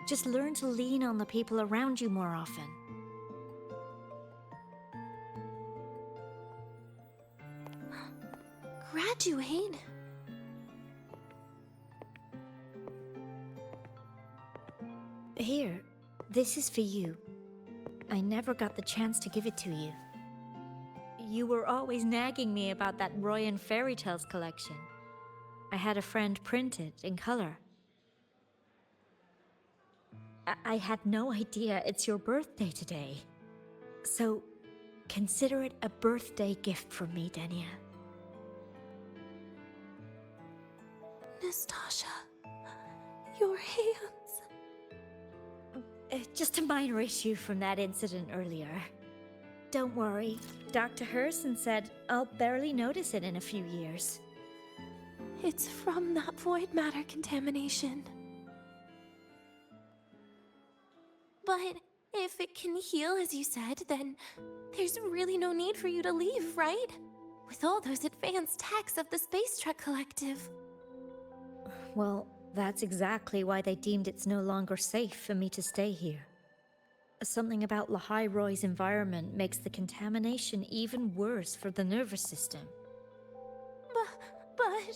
Just learn to lean on the people around you more often. Graduate? Here, this is for you. I never got the chance to give it to you. You were always nagging me about that Roy and Fairy Tales collection. I had a friend print it in color. I had no idea it's your birthday today. So, consider it a birthday gift from me, Dania. Nastasha, your hands. Just a minor issue from that incident earlier. Don't worry, Dr. Herson said I'll barely notice it in a few years. It's from that void matter contamination. But if it can heal, as you said, then there's really no need for you to leave, right? With all those advanced techs of the Space Trek Collective. Well, that's exactly why they deemed it's no longer safe for me to stay here. Something about Lahai-Roi's environment makes the contamination even worse for the nervous system. But...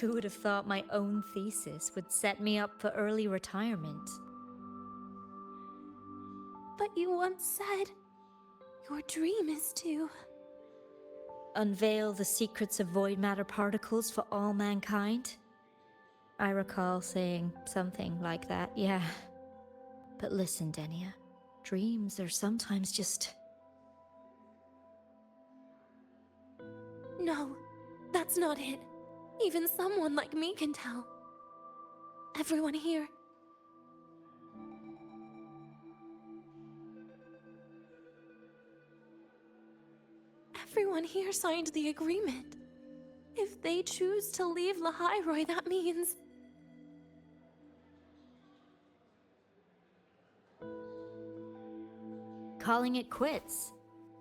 Who would have thought my own thesis would set me up for early retirement? But you once said your dream is to... unveil the secrets of void matter particles for all mankind? I recall saying something like that, yeah. But listen, Denia, dreams are sometimes just... No, that's not it. Even someone like me can tell. Everyone here. Everyone here signed the agreement. If they choose to leave Lahai-Roi, that means... calling it quits.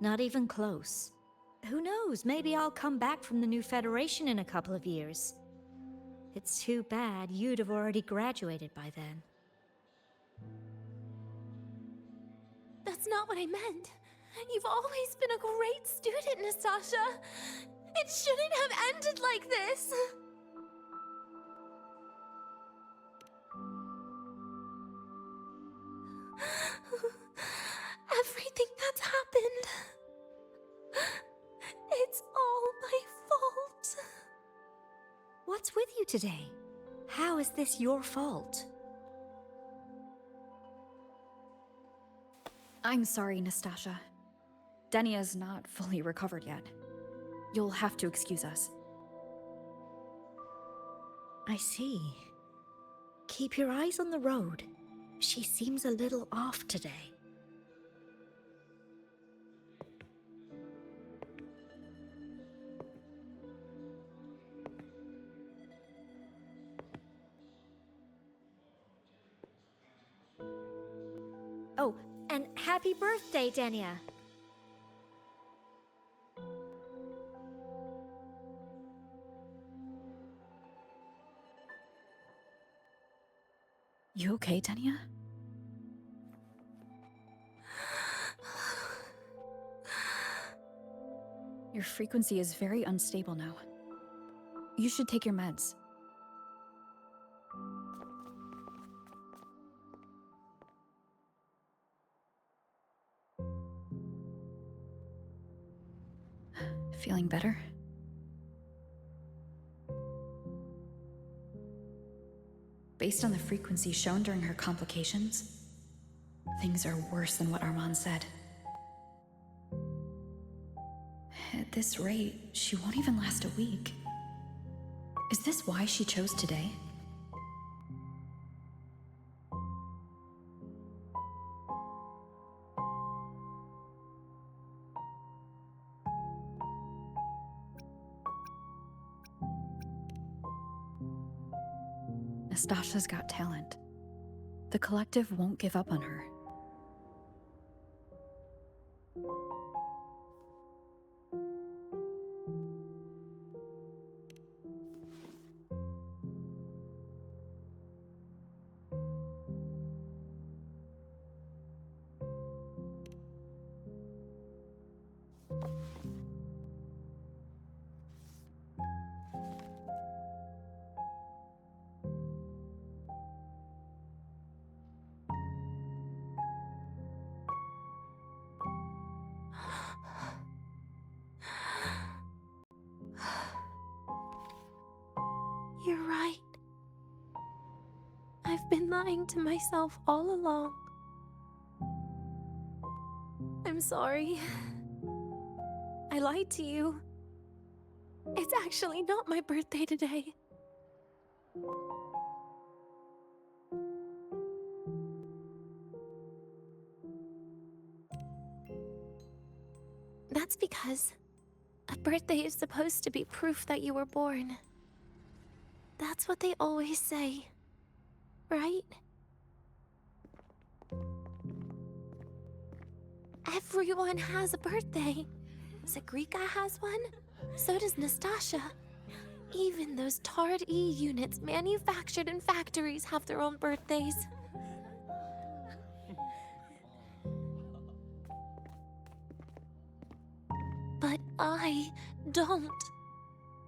Not even close. Who knows, maybe I'll come back from the new Federation in a couple of years. It's too bad you'd have already graduated by then. That's not what I meant. You've always been a great student, Nastasha. It shouldn't have ended like this. Everything that's happened... it's all my fault. What's with you today? How is this your fault? I'm sorry, Nastasha. Denia's not fully recovered yet. You'll have to excuse us. I see. Keep your eyes on the road. She seems a little off today. Oh, and happy birthday, Denia! You okay, Denia? Your frequency is very unstable now. You should take your meds. Feeling better? Based on the frequency shown during her complications, things are worse than what Armand said. At this rate, she won't even last a week. Is this why she chose today? Nastasha's got talent. The collective won't give up on her. You're right. I've been lying to myself all along. I'm sorry. I lied to you. It's actually not my birthday today. That's because a birthday is supposed to be proof that you were born. That's what they always say, right? Everyone has a birthday. Zagrika has one, so does Nastasha. Even those tarred E units manufactured in factories have their own birthdays. But I don't.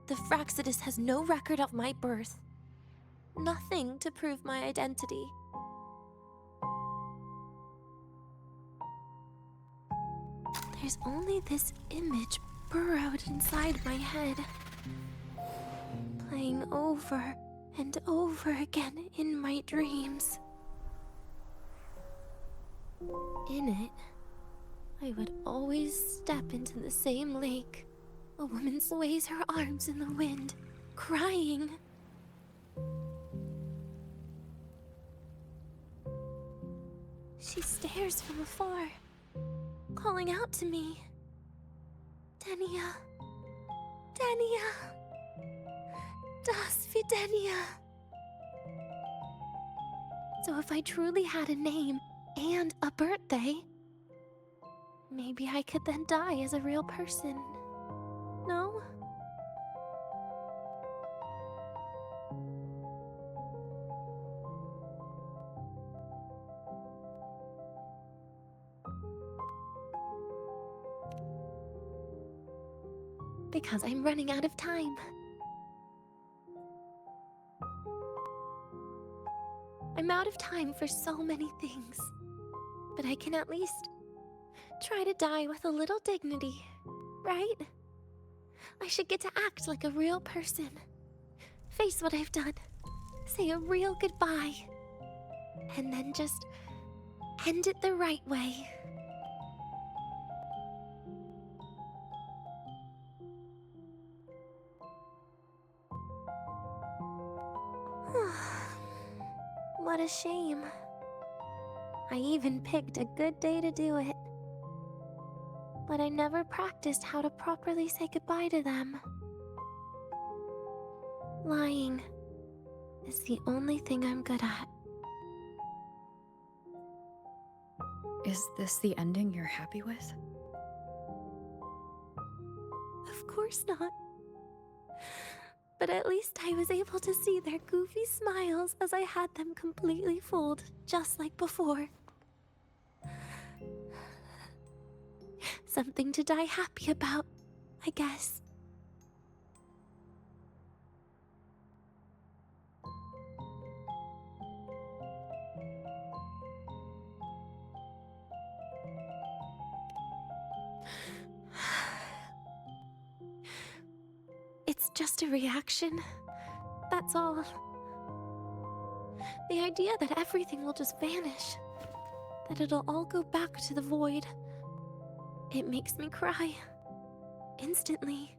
The Fraxidus has no record of my birth. Nothing to prove my identity. There's only this image burrowed inside my head, playing over and over again in my dreams. In it, I would always step into the same lake. A woman sways her arms in the wind, crying. She stares from afar, calling out to me. Denia. Denia. Das Videnia. So if I truly had a name and a birthday, maybe I could then die as a real person. No? Because I'm running out of time. I'm out of time for so many things. But I can at least try to die with a little dignity, right? I should get to act like a real person. Face what I've done. Say a real goodbye. And then just end it the right way. What a shame. I even picked a good day to do it. But I never practiced how to properly say goodbye to them. Lying is the only thing I'm good at. Is this the ending you're happy with? Of course not. But at least I was able to see their goofy smiles as I had them completely fooled, just like before. Something to die happy about, I guess. It's just a reaction. That's all. The idea that everything will just vanish, that it'll all go back to the void, it makes me cry. Instantly.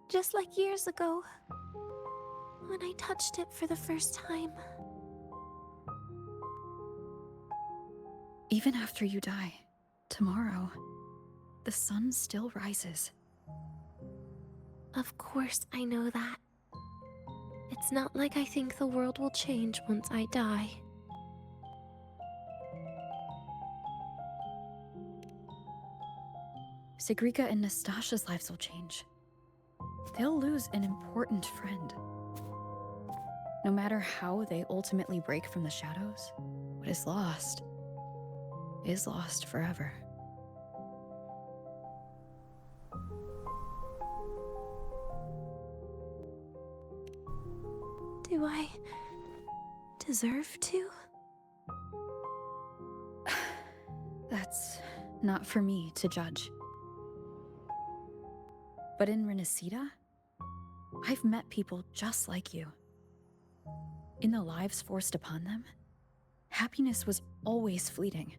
Just like years ago, when I touched it for the first time. Even after you die, tomorrow, the sun still rises. Of course I know that. It's not like I think the world will change once I die. Segrika and Nastasha's lives will change. They'll lose an important friend. No matter how they ultimately break from the shadows, what is lost forever. Do I deserve to? That's not for me to judge. But in Renacida, I've met people just like you. In the lives forced upon them, happiness was always fleeting,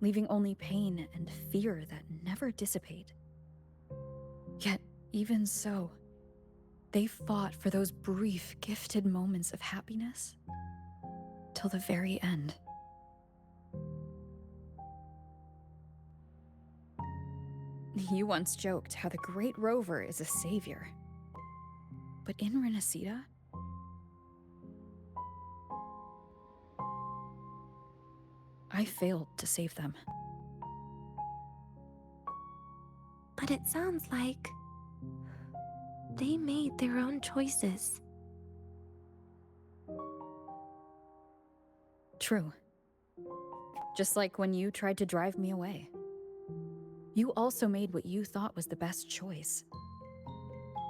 leaving only pain and fear that never dissipate. Yet, even so, they fought for those brief, gifted moments of happiness until the very end. You once joked how the Great Rover is a savior. But in Renacida, I failed to save them. But it sounds like they made their own choices. True. Just like when you tried to drive me away. You also made what you thought was the best choice.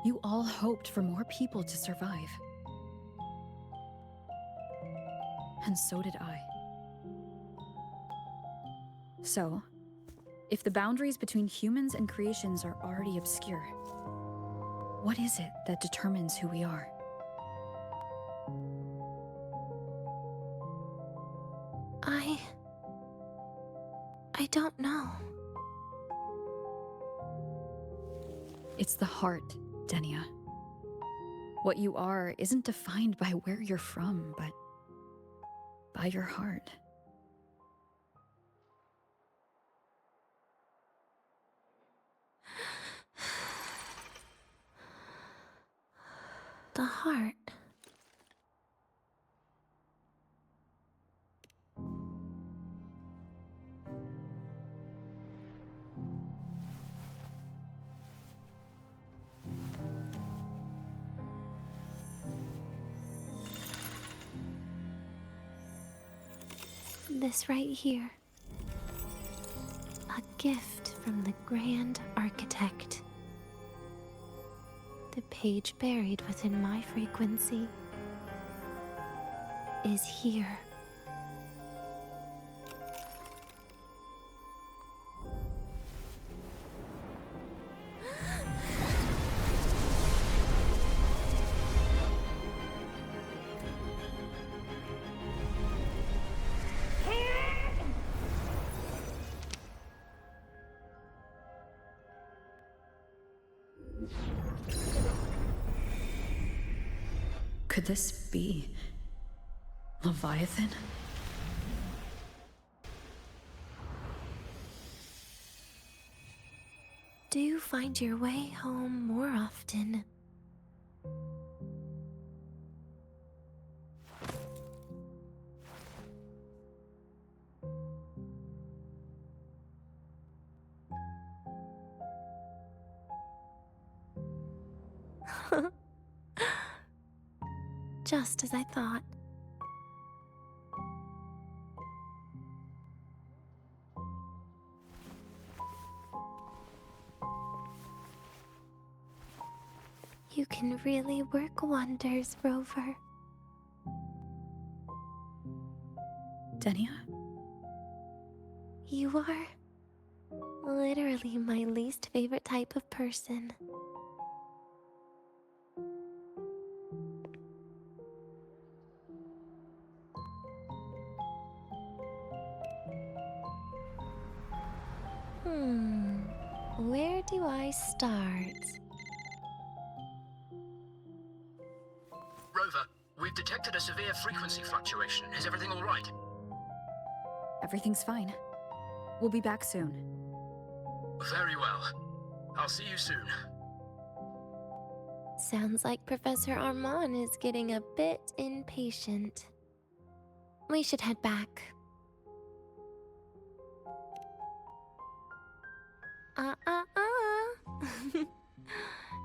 You all hoped for more people to survive. And so did I. So, if the boundaries between humans and creations are already obscure, what is it that determines who we are? I don't know. It's the heart, Denia. What you are isn't defined by where you're from, but by your heart. The heart. This right here. A gift from the Grand Architect. The page buried within my frequency is here. Could this be Leviathan? Do you find your way home more often? Just as I thought. You can really work wonders, Rover. Denia? You are literally my least favorite type of person. Where do I start? Rover, we've detected a severe frequency fluctuation. Is everything all right? Everything's fine. We'll be back soon. Very well. I'll see you soon. Sounds like Professor Armand is getting a bit impatient. We should head back.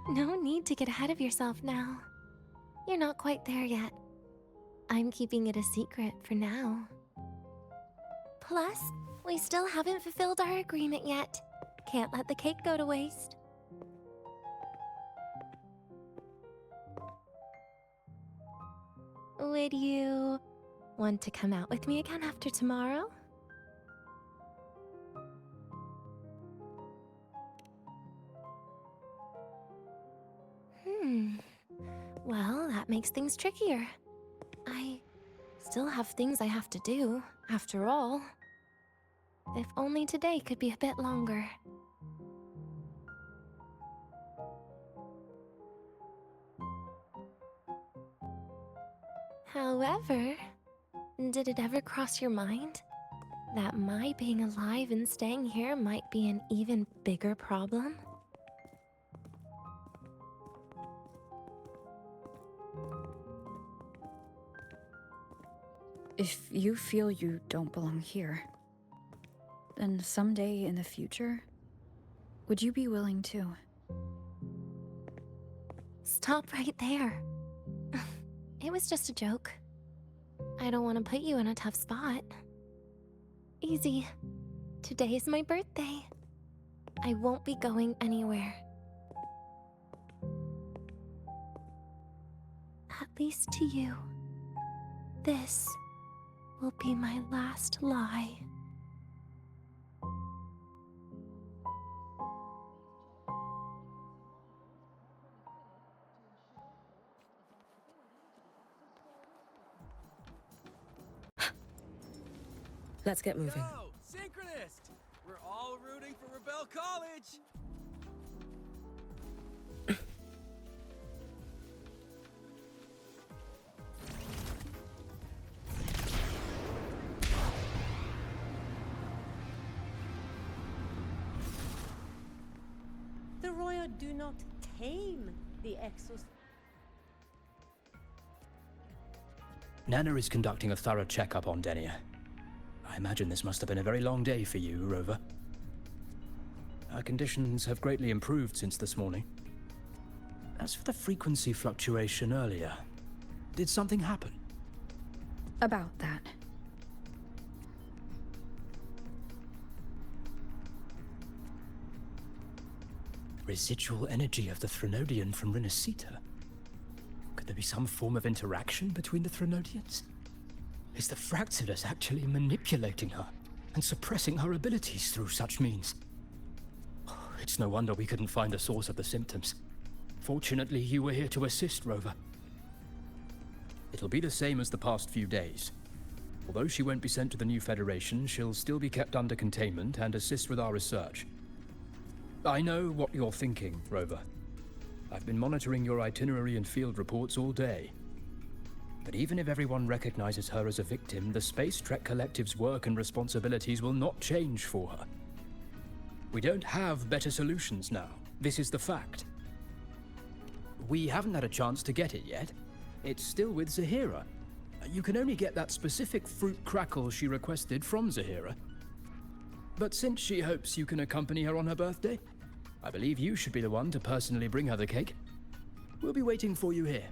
No need to get ahead of yourself now. You're not quite there yet. I'm keeping it a secret for now. Plus, we still haven't fulfilled our agreement yet. Can't let the cake go to waste. Would you want to come out with me again after tomorrow? Well, that makes things trickier. I still have things I have to do, after all. If only today could be a bit longer. However, Did it ever cross your mind that my being alive and staying here might be an even bigger problem? If you feel you don't belong here, then someday in the future, would you be willing to? Stop right there. It was just a joke. I don't want to put you in a tough spot. Easy. Today is my birthday. I won't be going anywhere. At least to you. This will be my last lie. Let's get moving. Yo, synchronist! We're all rooting for Rebel College! The Royal do not tame the Exos. Nana is conducting a thorough checkup on Denia. I imagine this must have been a very long day for you, Rover. Her conditions have greatly improved since this morning. As for the frequency fluctuation earlier, did something happen? About that. Residual energy of the Threnodian from Renacita? Could there be some form of interaction between the Threnodians? Is the Fractidus actually manipulating her and suppressing her abilities through such means? It's no wonder we couldn't find the source of the symptoms. Fortunately, you were here to assist, Rover. It'll be the same as the past few days. Although she won't be sent to the new Federation, she'll still be kept under containment and assist with our research. I know what you're thinking, Rover. I've been monitoring your itinerary and field reports all day. But even if everyone recognizes her as a victim, the Space Trek Collective's work and responsibilities will not change for her. We don't have better solutions now. This is the fact. We haven't had a chance to get it yet. It's still with Zahira. You can only get that specific fruit crackle she requested from Zahira. But since she hopes you can accompany her on her birthday, I believe you should be the one to personally bring her the cake. We'll be waiting for you here.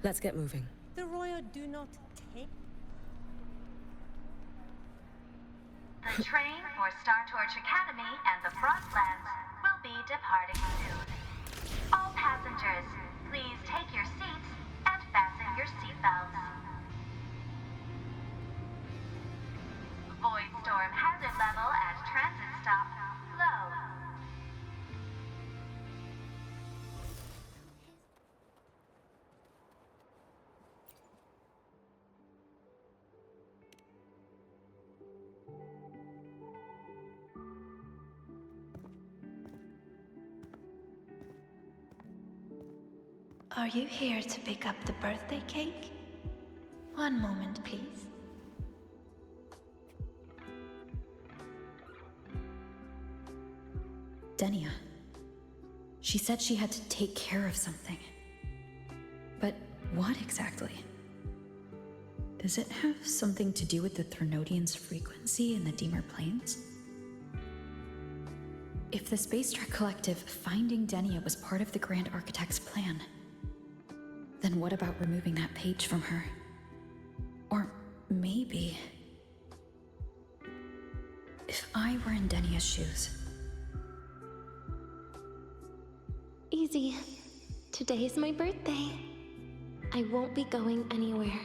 Let's get moving. The Royal do not take. The train for Star Torch Academy and the Frontlands will be departing soon. All passengers, please take your seats and fasten your seatbelts. Void storm hazard level at transit stop low. Are you here to pick up the birthday cake? One moment, please. Denia. She said she had to take care of something. But what exactly? Does it have something to do with the Threnodian's frequency in the Deemer Plains? If the Space Trek Collective finding Denia was part of the Grand Architect's plan, then what about removing that page from her? Or maybe... if I were in Denia's shoes... Easy. Today's my birthday. I won't be going anywhere.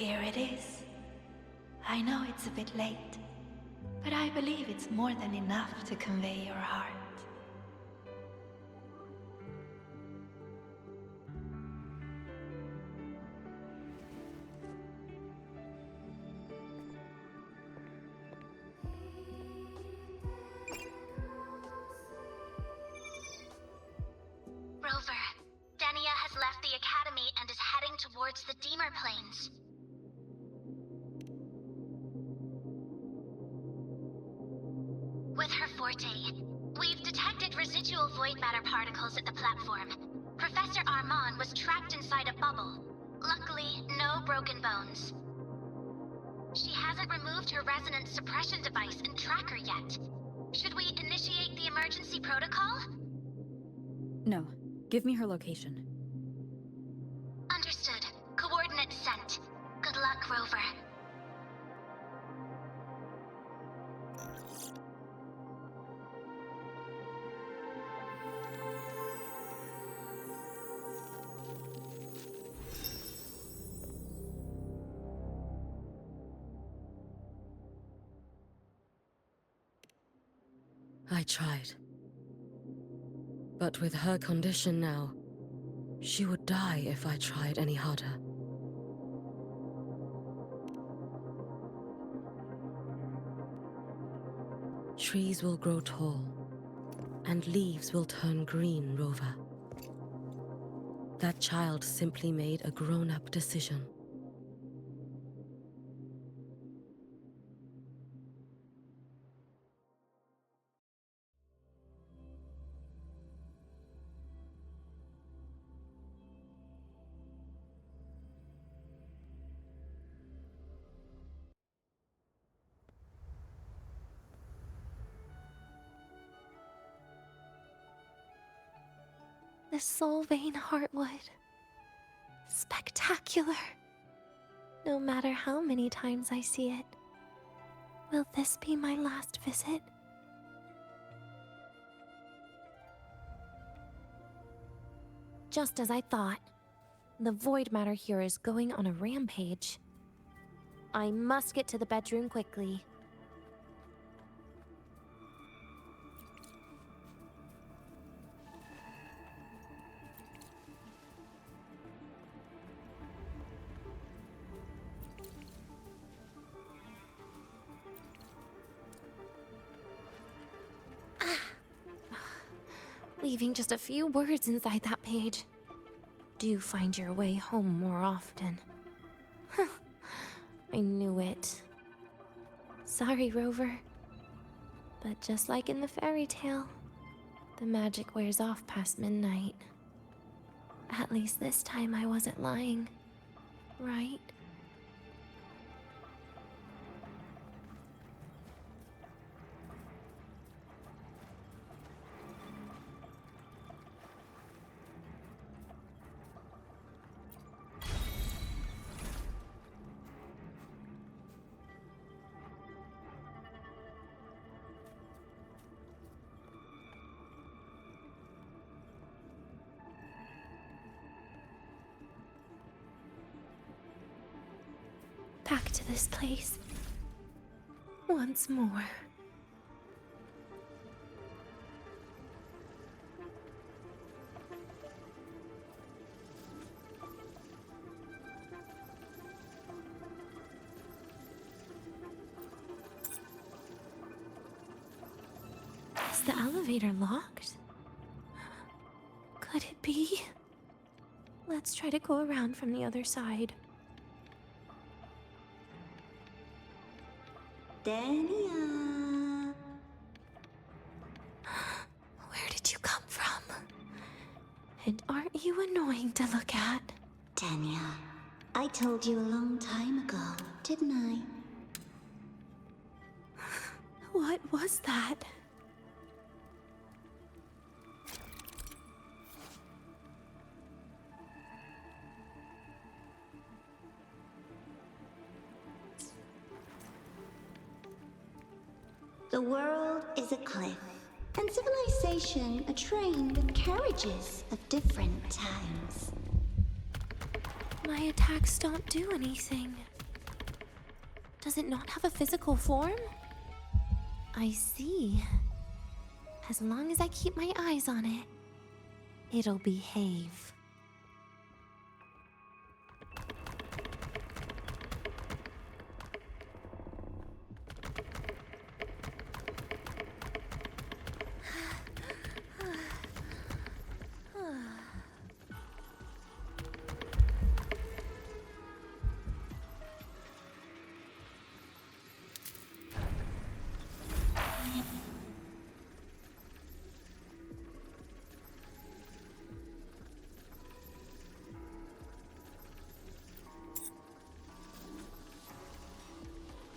Here it is. I know it's a bit late, but I believe it's more than enough to convey your heart. Rover, Denia has left the Academy and is heading towards the Deemer Plains. With her forte, we've detected residual void matter particles at the platform. Professor Armand was trapped inside a bubble. Luckily, no broken bones. She hasn't removed her resonance suppression device and tracker yet. Should we initiate the emergency protocol? No. Give me her location. Understood. Coordinates sent. Good luck, Rover. I tried. But with her condition now, she would die if I tried any harder. Trees will grow tall, and leaves will turn green, Rover. That child simply made a grown-up decision. The Soul Vein Heartwood. Spectacular. No matter how many times I see it, will this be my last visit? Just as I thought, the void matter here is going on a rampage. I must get to the bedroom quickly. Leaving just a few words inside that page. Do find your way home more often. I knew it. Sorry, Rover. But just like in the fairy tale, the magic wears off past midnight. At least this time I wasn't lying, right? Back to this place. Once more. Is the elevator locked? Could it be? Let's try to go around from the other side. Denia. Where did you come from? And aren't you annoying to look at? Denia, I told you a long time ago, didn't I? What was that? The world is a cliff, and civilization a train with carriages of different times. My attacks don't do anything. Does it not have a physical form? I see. As long as I keep my eyes on it, it'll behave.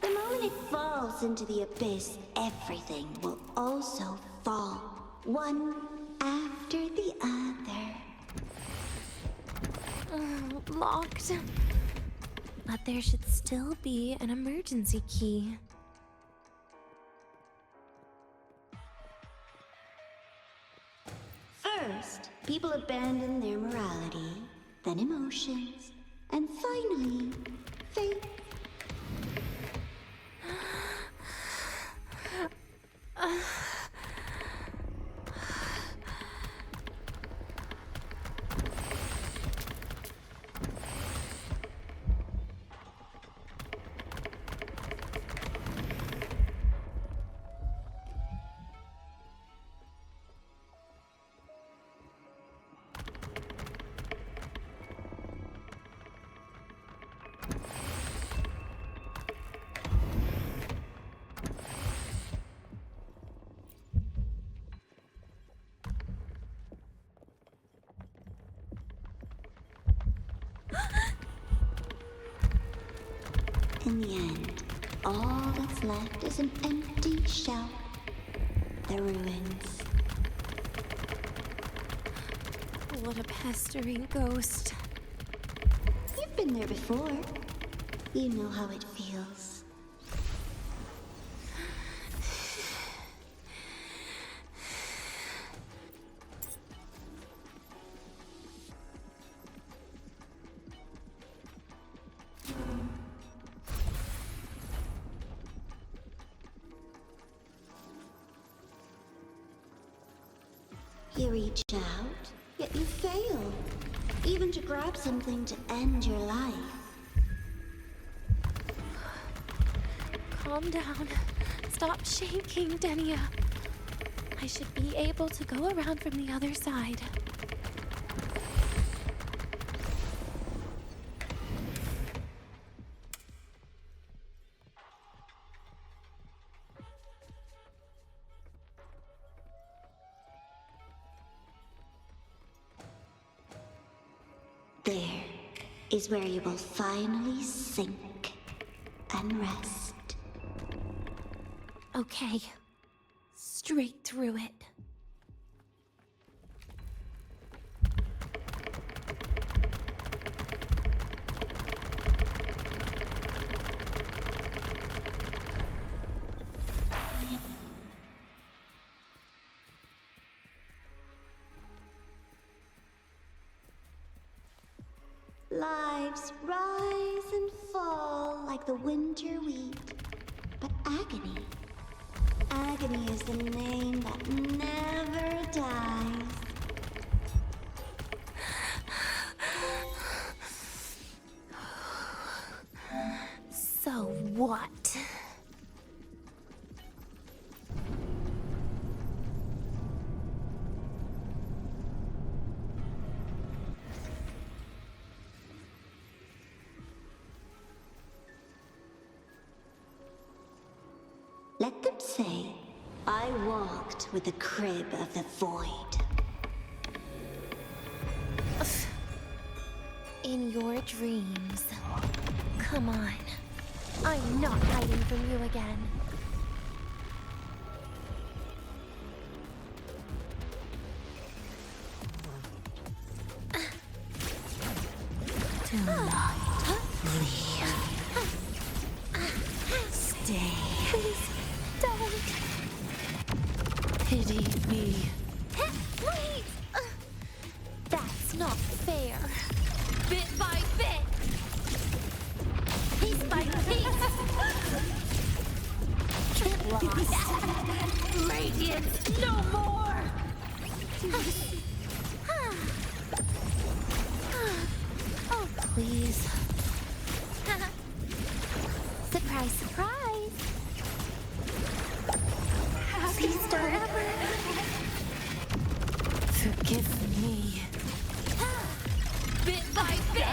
The moment it falls into the abyss, everything will also fall, one after the other. Locked. But there should still be an emergency key. First, people abandon their morality, then emotions, and finally, faith. In the end, all that's left is an empty shell. The ruins. What a pestering ghost. You've been there before. You know how it feels. You reach out, yet you fail. Even to grab something to end your life. Calm down. Stop shaking, Denia. I should be able to go around from the other side. There is where you will finally sink and rest. Okay. Straight through it. Lives rise and fall like the winter wheat. But agony. Agony is the name that never dies. So what? Let them say, I walked with the crib of the void. In your dreams. Come on. I'm not hiding from you again. Do not leave. Stay. Please, don't. Pity me. Wait! That's not fair. Bit by bit. Piece by piece. please. Surprise, surprise! Please don't. Forgive me. Bit by bit!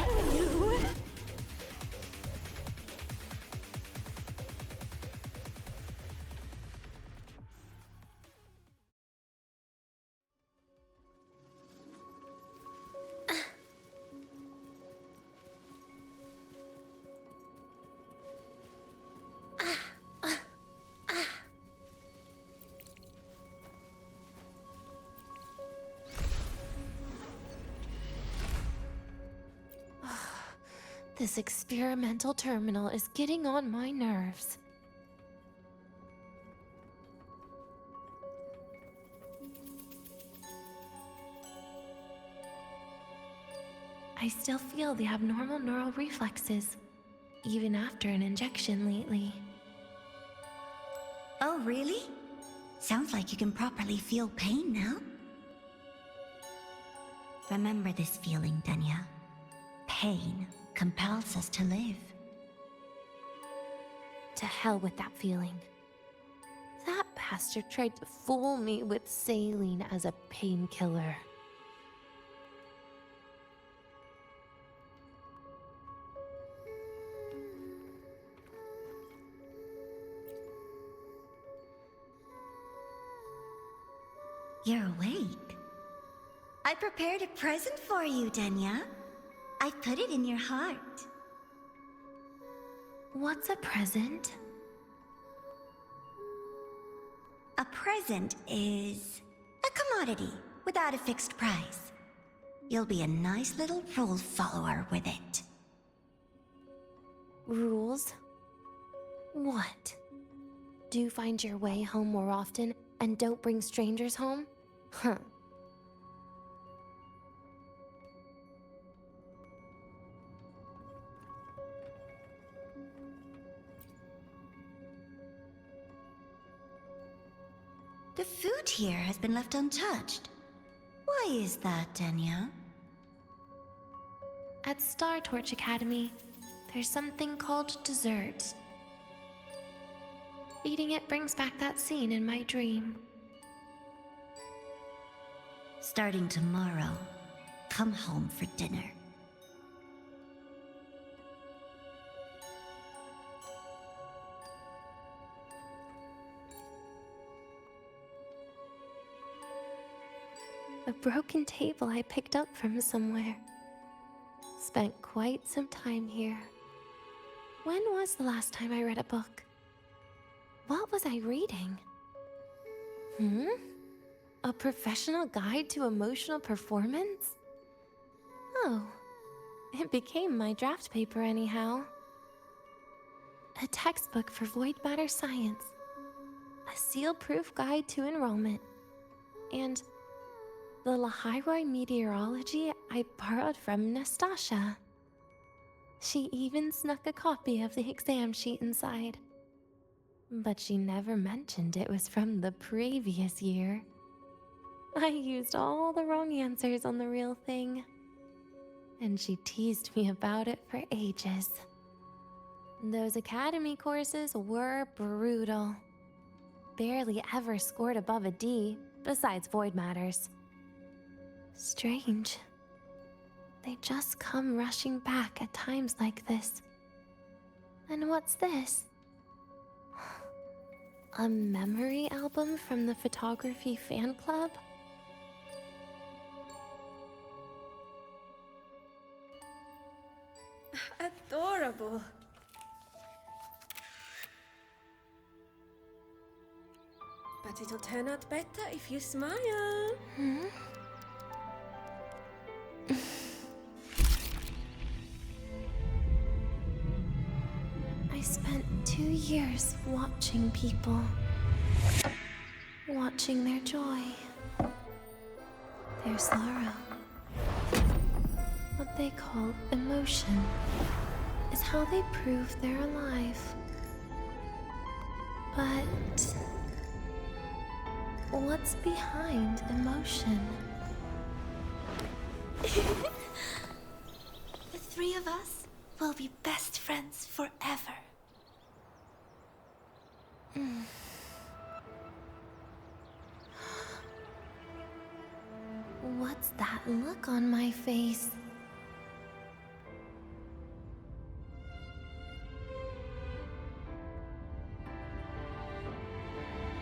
This experimental terminal is getting on my nerves. I still feel the abnormal neural reflexes, even after an injection lately. Oh, really? Sounds like you can properly feel pain now. Remember this feeling, Denya. Pain compels us to live. To hell with that feeling. That bastard tried to fool me with saline as a painkiller. You're awake. I prepared a present for you, Denya. I put it in your heart. What's a present? A present is a commodity without a fixed price. You'll be a nice little rule follower with it. Rules? What? Do find your way home more often and don't bring strangers home? Huh. The food here has been left untouched. Why is that, Denya? At Star Torch Academy, there's something called dessert. Eating it brings back that scene in my dream. Starting tomorrow, come home for dinner. A broken table I picked up from somewhere. Spent quite some time here. When was the last time I read a book? What was I reading? A professional guide to emotional performance? Oh, it became my draft paper anyhow. A textbook for void matter science. A seal-proof guide to enrollment. And the Lahai-Roi meteorology I borrowed from Nastasha. She even snuck a copy of the exam sheet inside. But she never mentioned it was from the previous year. I used all the wrong answers on the real thing. And she teased me about it for ages. Those academy courses were brutal. Barely ever scored above a D, besides void matters. Strange. They just come rushing back at times like this. And what's this? A memory album from the photography fan club? Adorable. But it'll turn out better if you smile. I spent 2 years watching people. Watching their joy. Their sorrow. What they call emotion is how they prove they're alive. But what's behind emotion? The three of us will be best friends forever. What's that look on my face?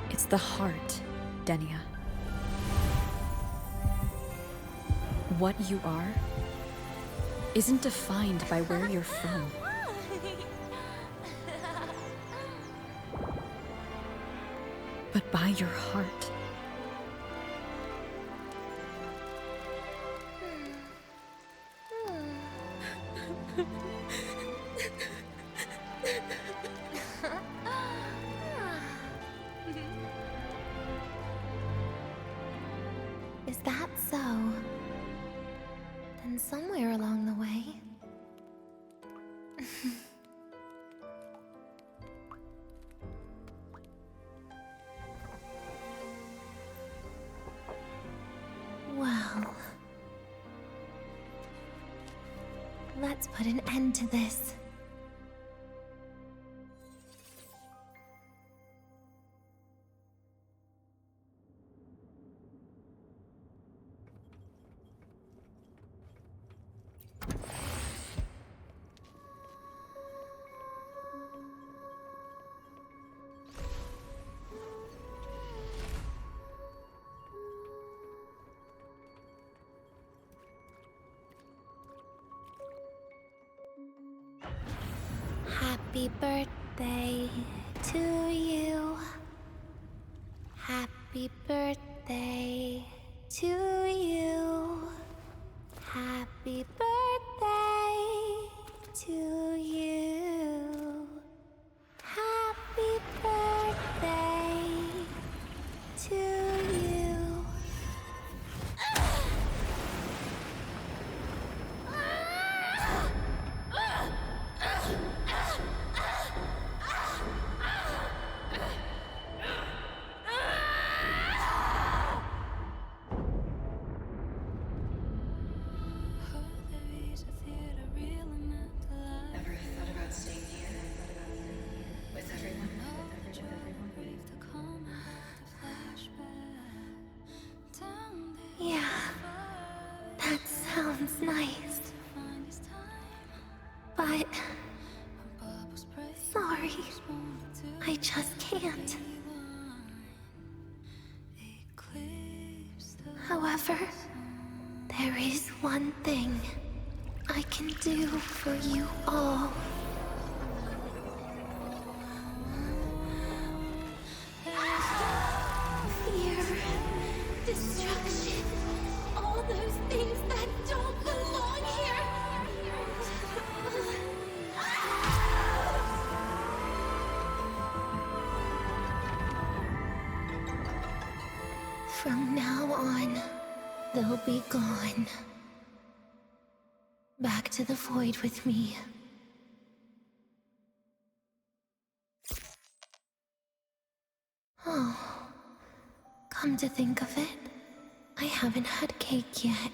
It's the heart, Denia. What you are isn't defined by where you're from. But by your heart. Is that so? Then somewhere along the way... Well... Let's put an end to this. Happy birthday to you. Happy birthday to you. Happy birthday to you. Happy birthday to you. Ever thought about staying here? With everyone? Yeah, that sounds nice. But... sorry, I just can't. However, there is one thing I can do for you all. Fear, destruction, all those things that don't belong here. From now on, they'll be gone. Back to the void with me. Oh, come to think of it, I haven't had cake yet.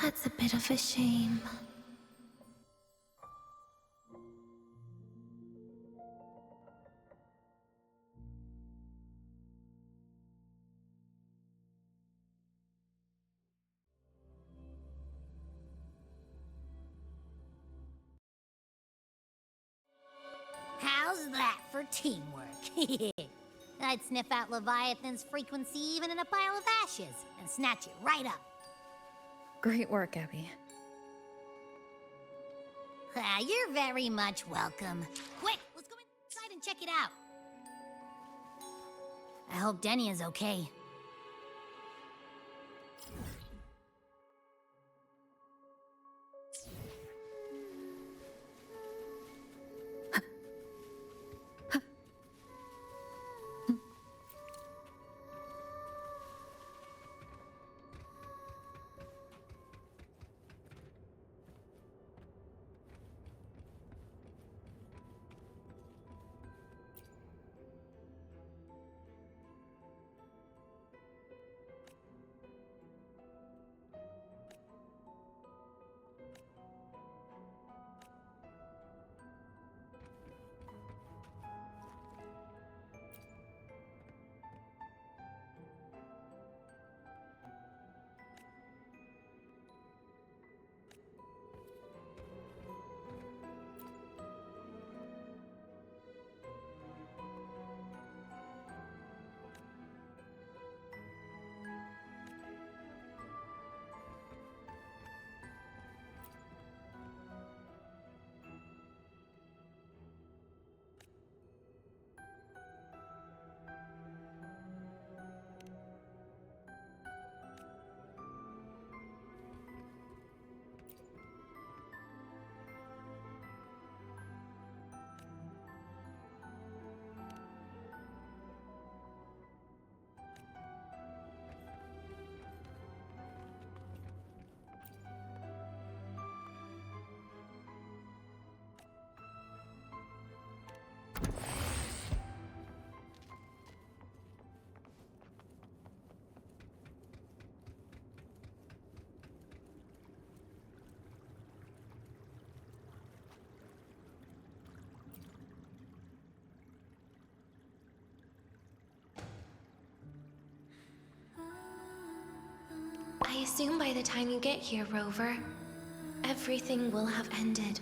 That's a bit of a shame. How's that for teamwork? I'd sniff out Leviathan's frequency even in a pile of ashes and snatch it right up. Great work, Abby. You're very much welcome. Quick, let's go inside and check it out. I hope Denny is okay. I assume by the time you get here, Rover, everything will have ended.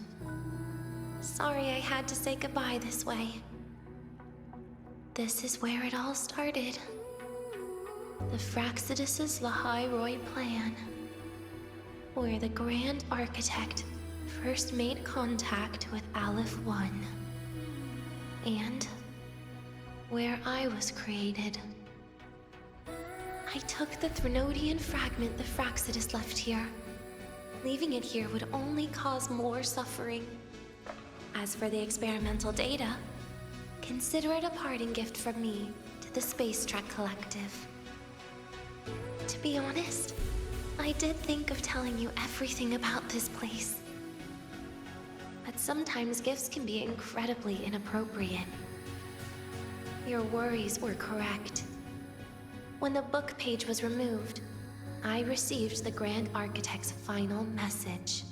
Sorry I had to say goodbye this way. This is where it all started. The Fractsidus' Lahai-Roi plan. Where the Grand Architect first made contact with Aleph 1. And where I was created. I took the Threnodian fragment the Fractsidus left here. Leaving it here would only cause more suffering. As for the experimental data, consider it a parting gift from me to the Space Trek Collective. To be honest, I did think of telling you everything about this place. But sometimes gifts can be incredibly inappropriate. Your worries were correct. When the book page was removed, I received the Grand Architect's final message.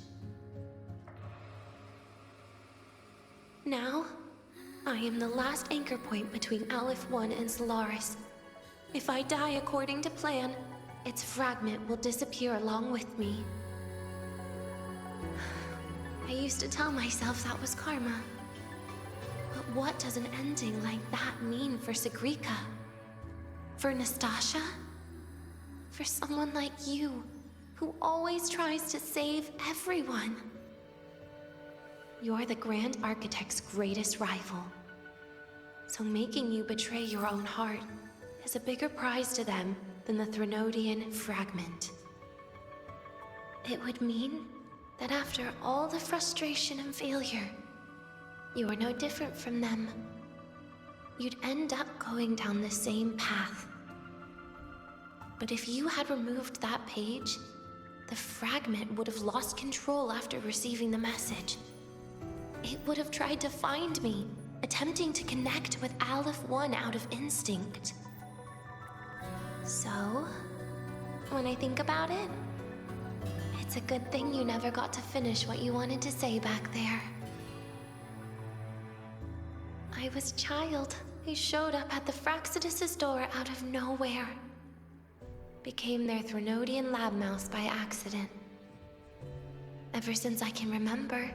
Now, I am the last anchor point between Aleph 1 and Solaris. If I die according to plan, its fragment will disappear along with me. I used to tell myself that was karma. But what does an ending like that mean for Segrika? For Nastasha? For someone like you, who always tries to save everyone? You're the Grand Architect's greatest rival. So making you betray your own heart is a bigger prize to them than the Threnodian fragment. It would mean that after all the frustration and failure, you are no different from them. You'd end up going down the same path. But if you had removed that page, the fragment would have lost control after receiving the message. It would have tried to find me, attempting to connect with Aleph 1 out of instinct. So, when I think about it, it's a good thing you never got to finish what you wanted to say back there. I was a child who showed up at the Fractsidus' door out of nowhere. Became their Threnodian lab mouse by accident. Ever since I can remember,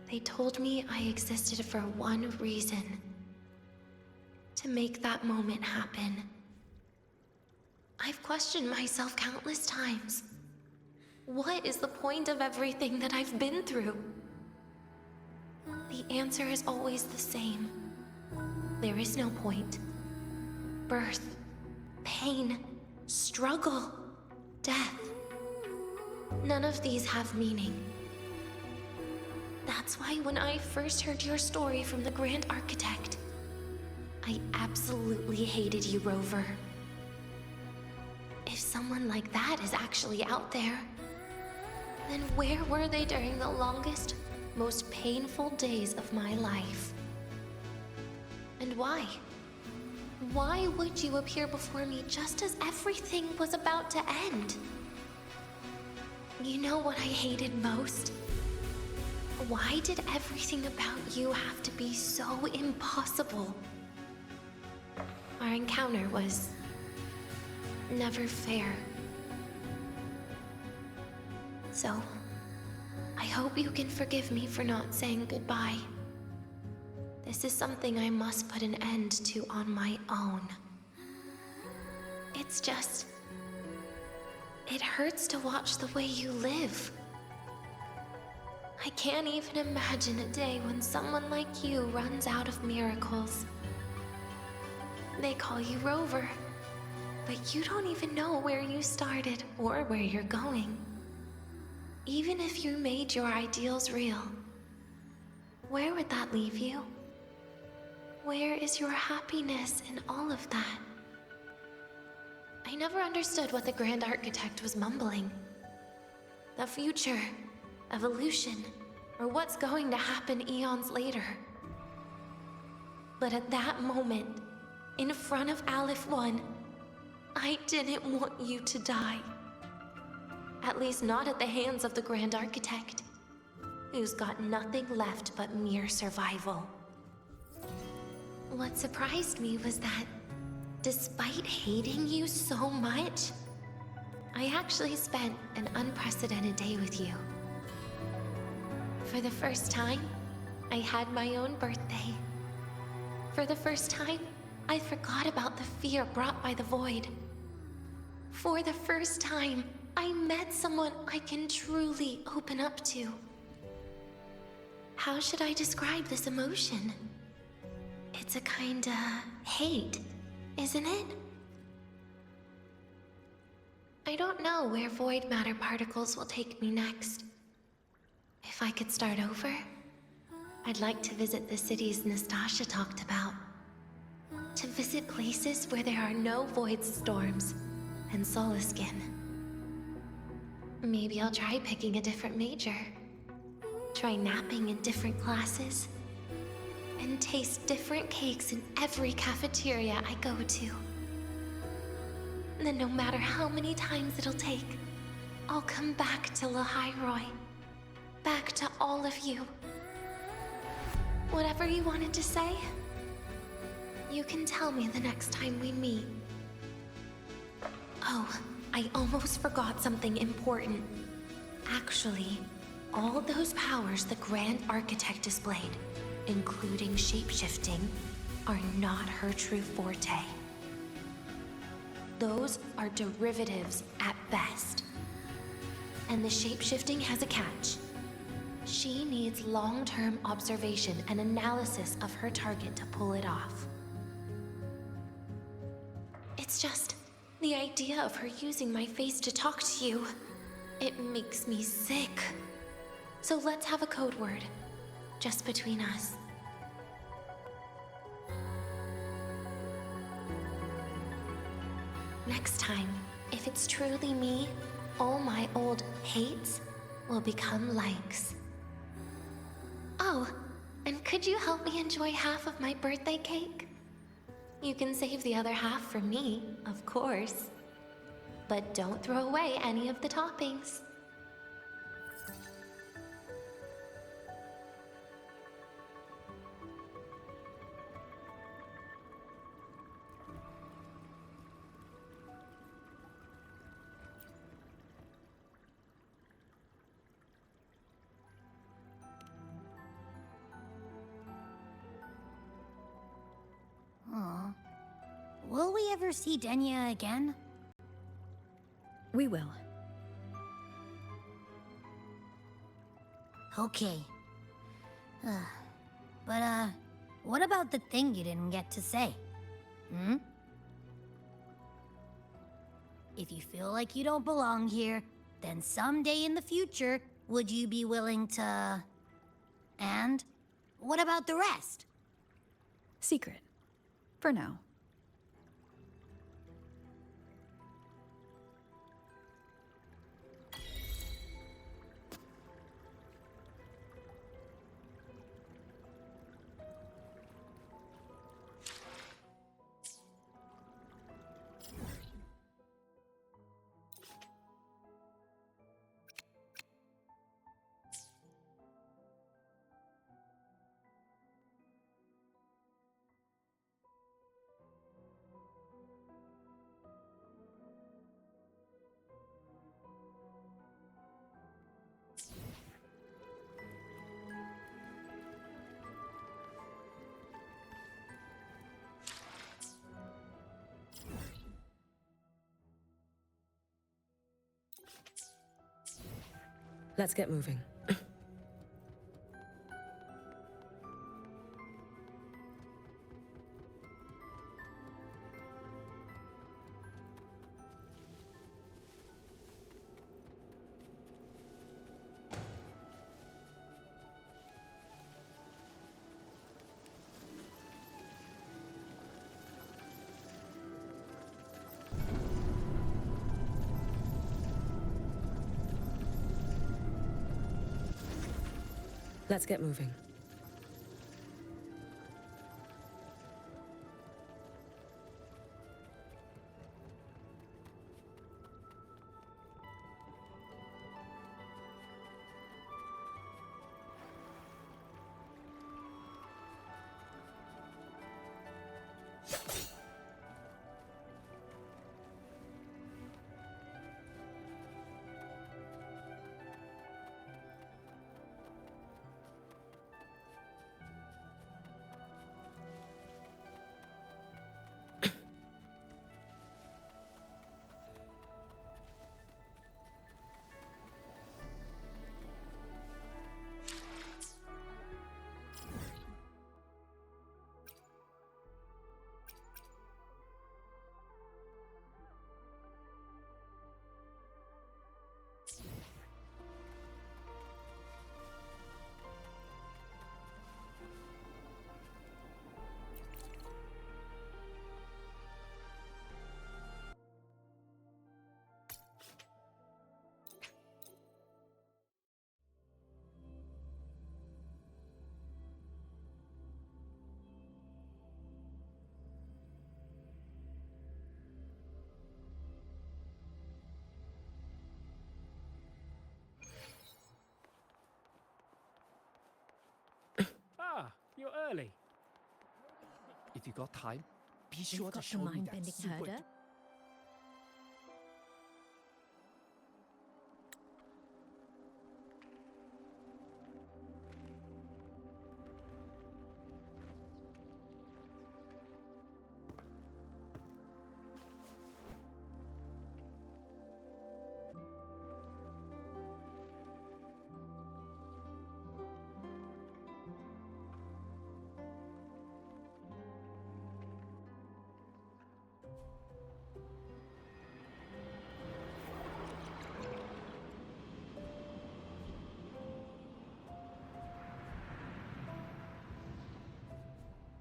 they told me I existed for one reason. To make that moment happen. I've questioned myself countless times. What is the point of everything that I've been through? The answer is always the same. There is no point. Birth, pain, struggle, death. None of these have meaning. That's why when I first heard your story from the Grand Architect, I absolutely hated you, Rover. If someone like that is actually out there, then where were they during the longest, most painful days of my life? And why? Why would you appear before me just as everything was about to end? You know what I hated most? Why did everything about you have to be so impossible? Our encounter was never fair. So, I hope you can forgive me for not saying goodbye. This is something I must put an end to on my own. It's just... it hurts to watch the way you live. I can't even imagine a day when someone like you runs out of miracles. They call you Rover, but you don't even know where you started or where you're going. Even if you made your ideals real, where would that leave you? Where is your happiness in all of that? I never understood what the Grand Architect was mumbling. The future, evolution, or what's going to happen eons later. But at that moment, in front of Aleph 1, I didn't want you to die. At least not at the hands of the Grand Architect, who's got nothing left but mere survival. What surprised me was that, despite hating you so much, I actually spent an unprecedented day with you. For the first time, I had my own birthday. For the first time, I forgot about the fear brought by the void. For the first time, I met someone I can truly open up to. How should I describe this emotion? It's a kinda hate, isn't it? I don't know where void matter particles will take me next. If I could start over, I'd like to visit the cities Nastasha talked about. To visit places where there are no void storms and Solaskin. Maybe I'll try picking a different major. Try napping in different classes. And taste different cakes in every cafeteria I go to. Then no matter how many times it'll take, I'll come back to Lahai-Roi. Back to all of you. Whatever you wanted to say, you can tell me the next time we meet. Oh, I almost forgot something important. Actually, all those powers the Grand Architect displayed, including shapeshifting, are not her true forte. Those are derivatives at best. And the shapeshifting has a catch. She needs long-term observation and analysis of her target to pull it off. It's just the idea of her using my face to talk to you. It makes me sick. So let's have a code word, just between us. Next time, if it's truly me, all my old hates will become likes. Oh, and could you help me enjoy half of my birthday cake? You can save the other half for me, of course. But don't throw away any of the toppings. Aw. Will we ever see Denya again? We will. Okay. But, what about the thing you didn't get to say? Hmm? If you feel like you don't belong here, then someday in the future, would you be willing to... And? What about the rest? Secret. For now. Let's get moving. Let's get moving. early. If you got time, be sure to show me that super...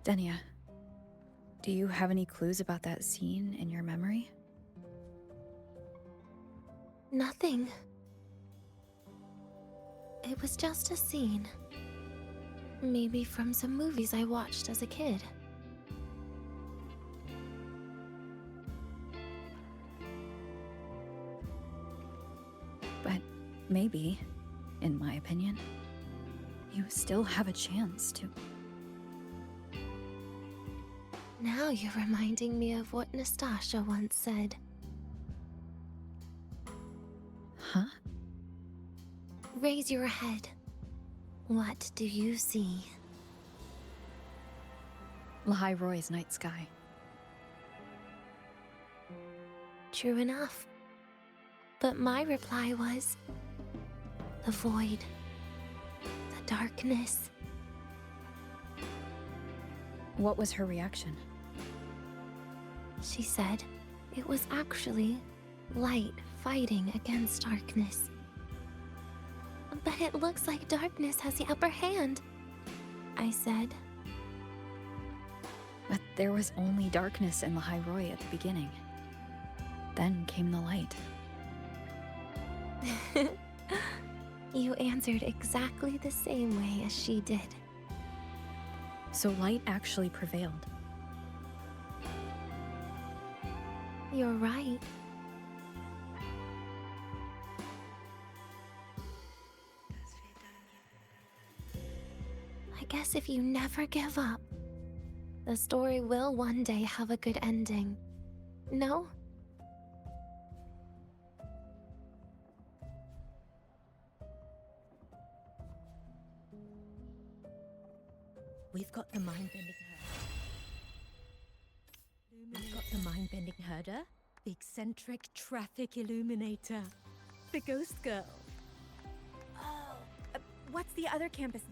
Denia, do you have any clues about that scene in your memory? Nothing. It was just a scene. Maybe from some movies I watched as a kid. But maybe, in my opinion, you still have a chance to... Now you're reminding me of what Nastasha once said. Huh? Raise your head. What do you see? Lahai-Roi's night sky. True enough. But my reply was... the void. The darkness. What was her reaction? She said it was actually light fighting against darkness. But it looks like darkness has the upper hand, I said. But there was only darkness in Lahai-Roi at the beginning. Then came the light. You answered exactly the same way as she did. So light actually prevailed. You're right. I guess if you never give up, the story will one day have a good ending. No? We've got the mind-bending herder. We've got the mind-bending herder, the eccentric traffic illuminator, the ghost girl. Oh, what's the other campus